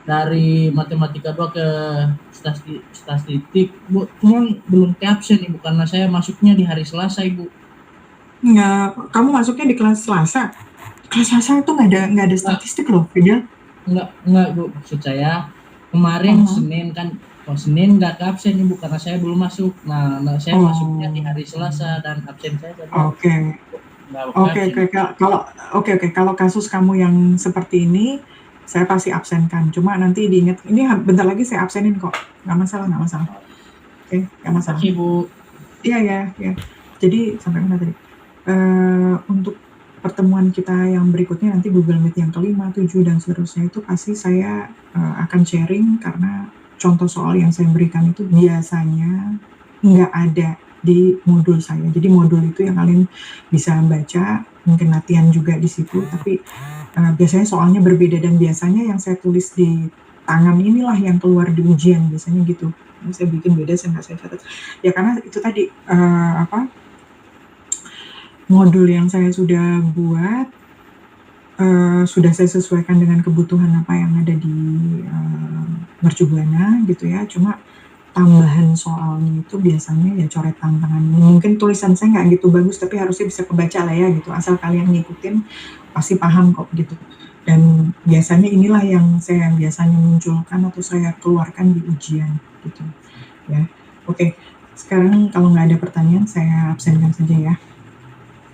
dari matematika 2 ke statistik, Bu. Cuma belum ke absen Ibu, karena saya masuknya di hari Selasa, Ibu. Nggak, kamu masuknya di kelas Selasa? Kelas Selasa itu nggak ada statistik loh, Fidel. Enggak, Bu. Maksud saya kemarin Senin kan, Senin nggak ke absen Ibu, karena saya belum masuk. Nah saya masuknya di hari Selasa dan absen saya tadi. Oke. Kalau kasus kamu yang seperti ini, saya pasti absenkan. Cuma nanti diingat, ini bentar lagi saya absenin kok. Nggak masalah. Oke, nggak masalah. Terima kasih, Bu. Iya. Jadi sampai mana tadi? Untuk pertemuan kita yang berikutnya nanti Google Meet yang ke-5, 7 dan seterusnya itu pasti saya akan sharing, karena contoh soal yang saya berikan itu biasanya nggak ada di modul saya. Jadi modul itu yang kalian bisa baca, mungkin latihan juga di situ, tapi biasanya soalnya berbeda dan biasanya yang saya tulis di tangan inilah yang keluar di ujian, biasanya gitu. Saya bikin beda, saya nggak saya catat. Ya karena itu tadi, modul yang saya sudah buat, sudah saya sesuaikan dengan kebutuhan apa yang ada di, Mercubuana gitu ya, cuma tambahan soalnya itu biasanya ya coretan tangan. Mungkin tulisan saya nggak gitu bagus, tapi harusnya bisa kebaca lah ya gitu, asal kalian ngikutin pasti paham kok gitu. Dan biasanya inilah yang saya biasanya munculkan atau saya keluarkan di ujian gitu ya. Oke, sekarang kalau nggak ada pertanyaan saya absenkan saja ya.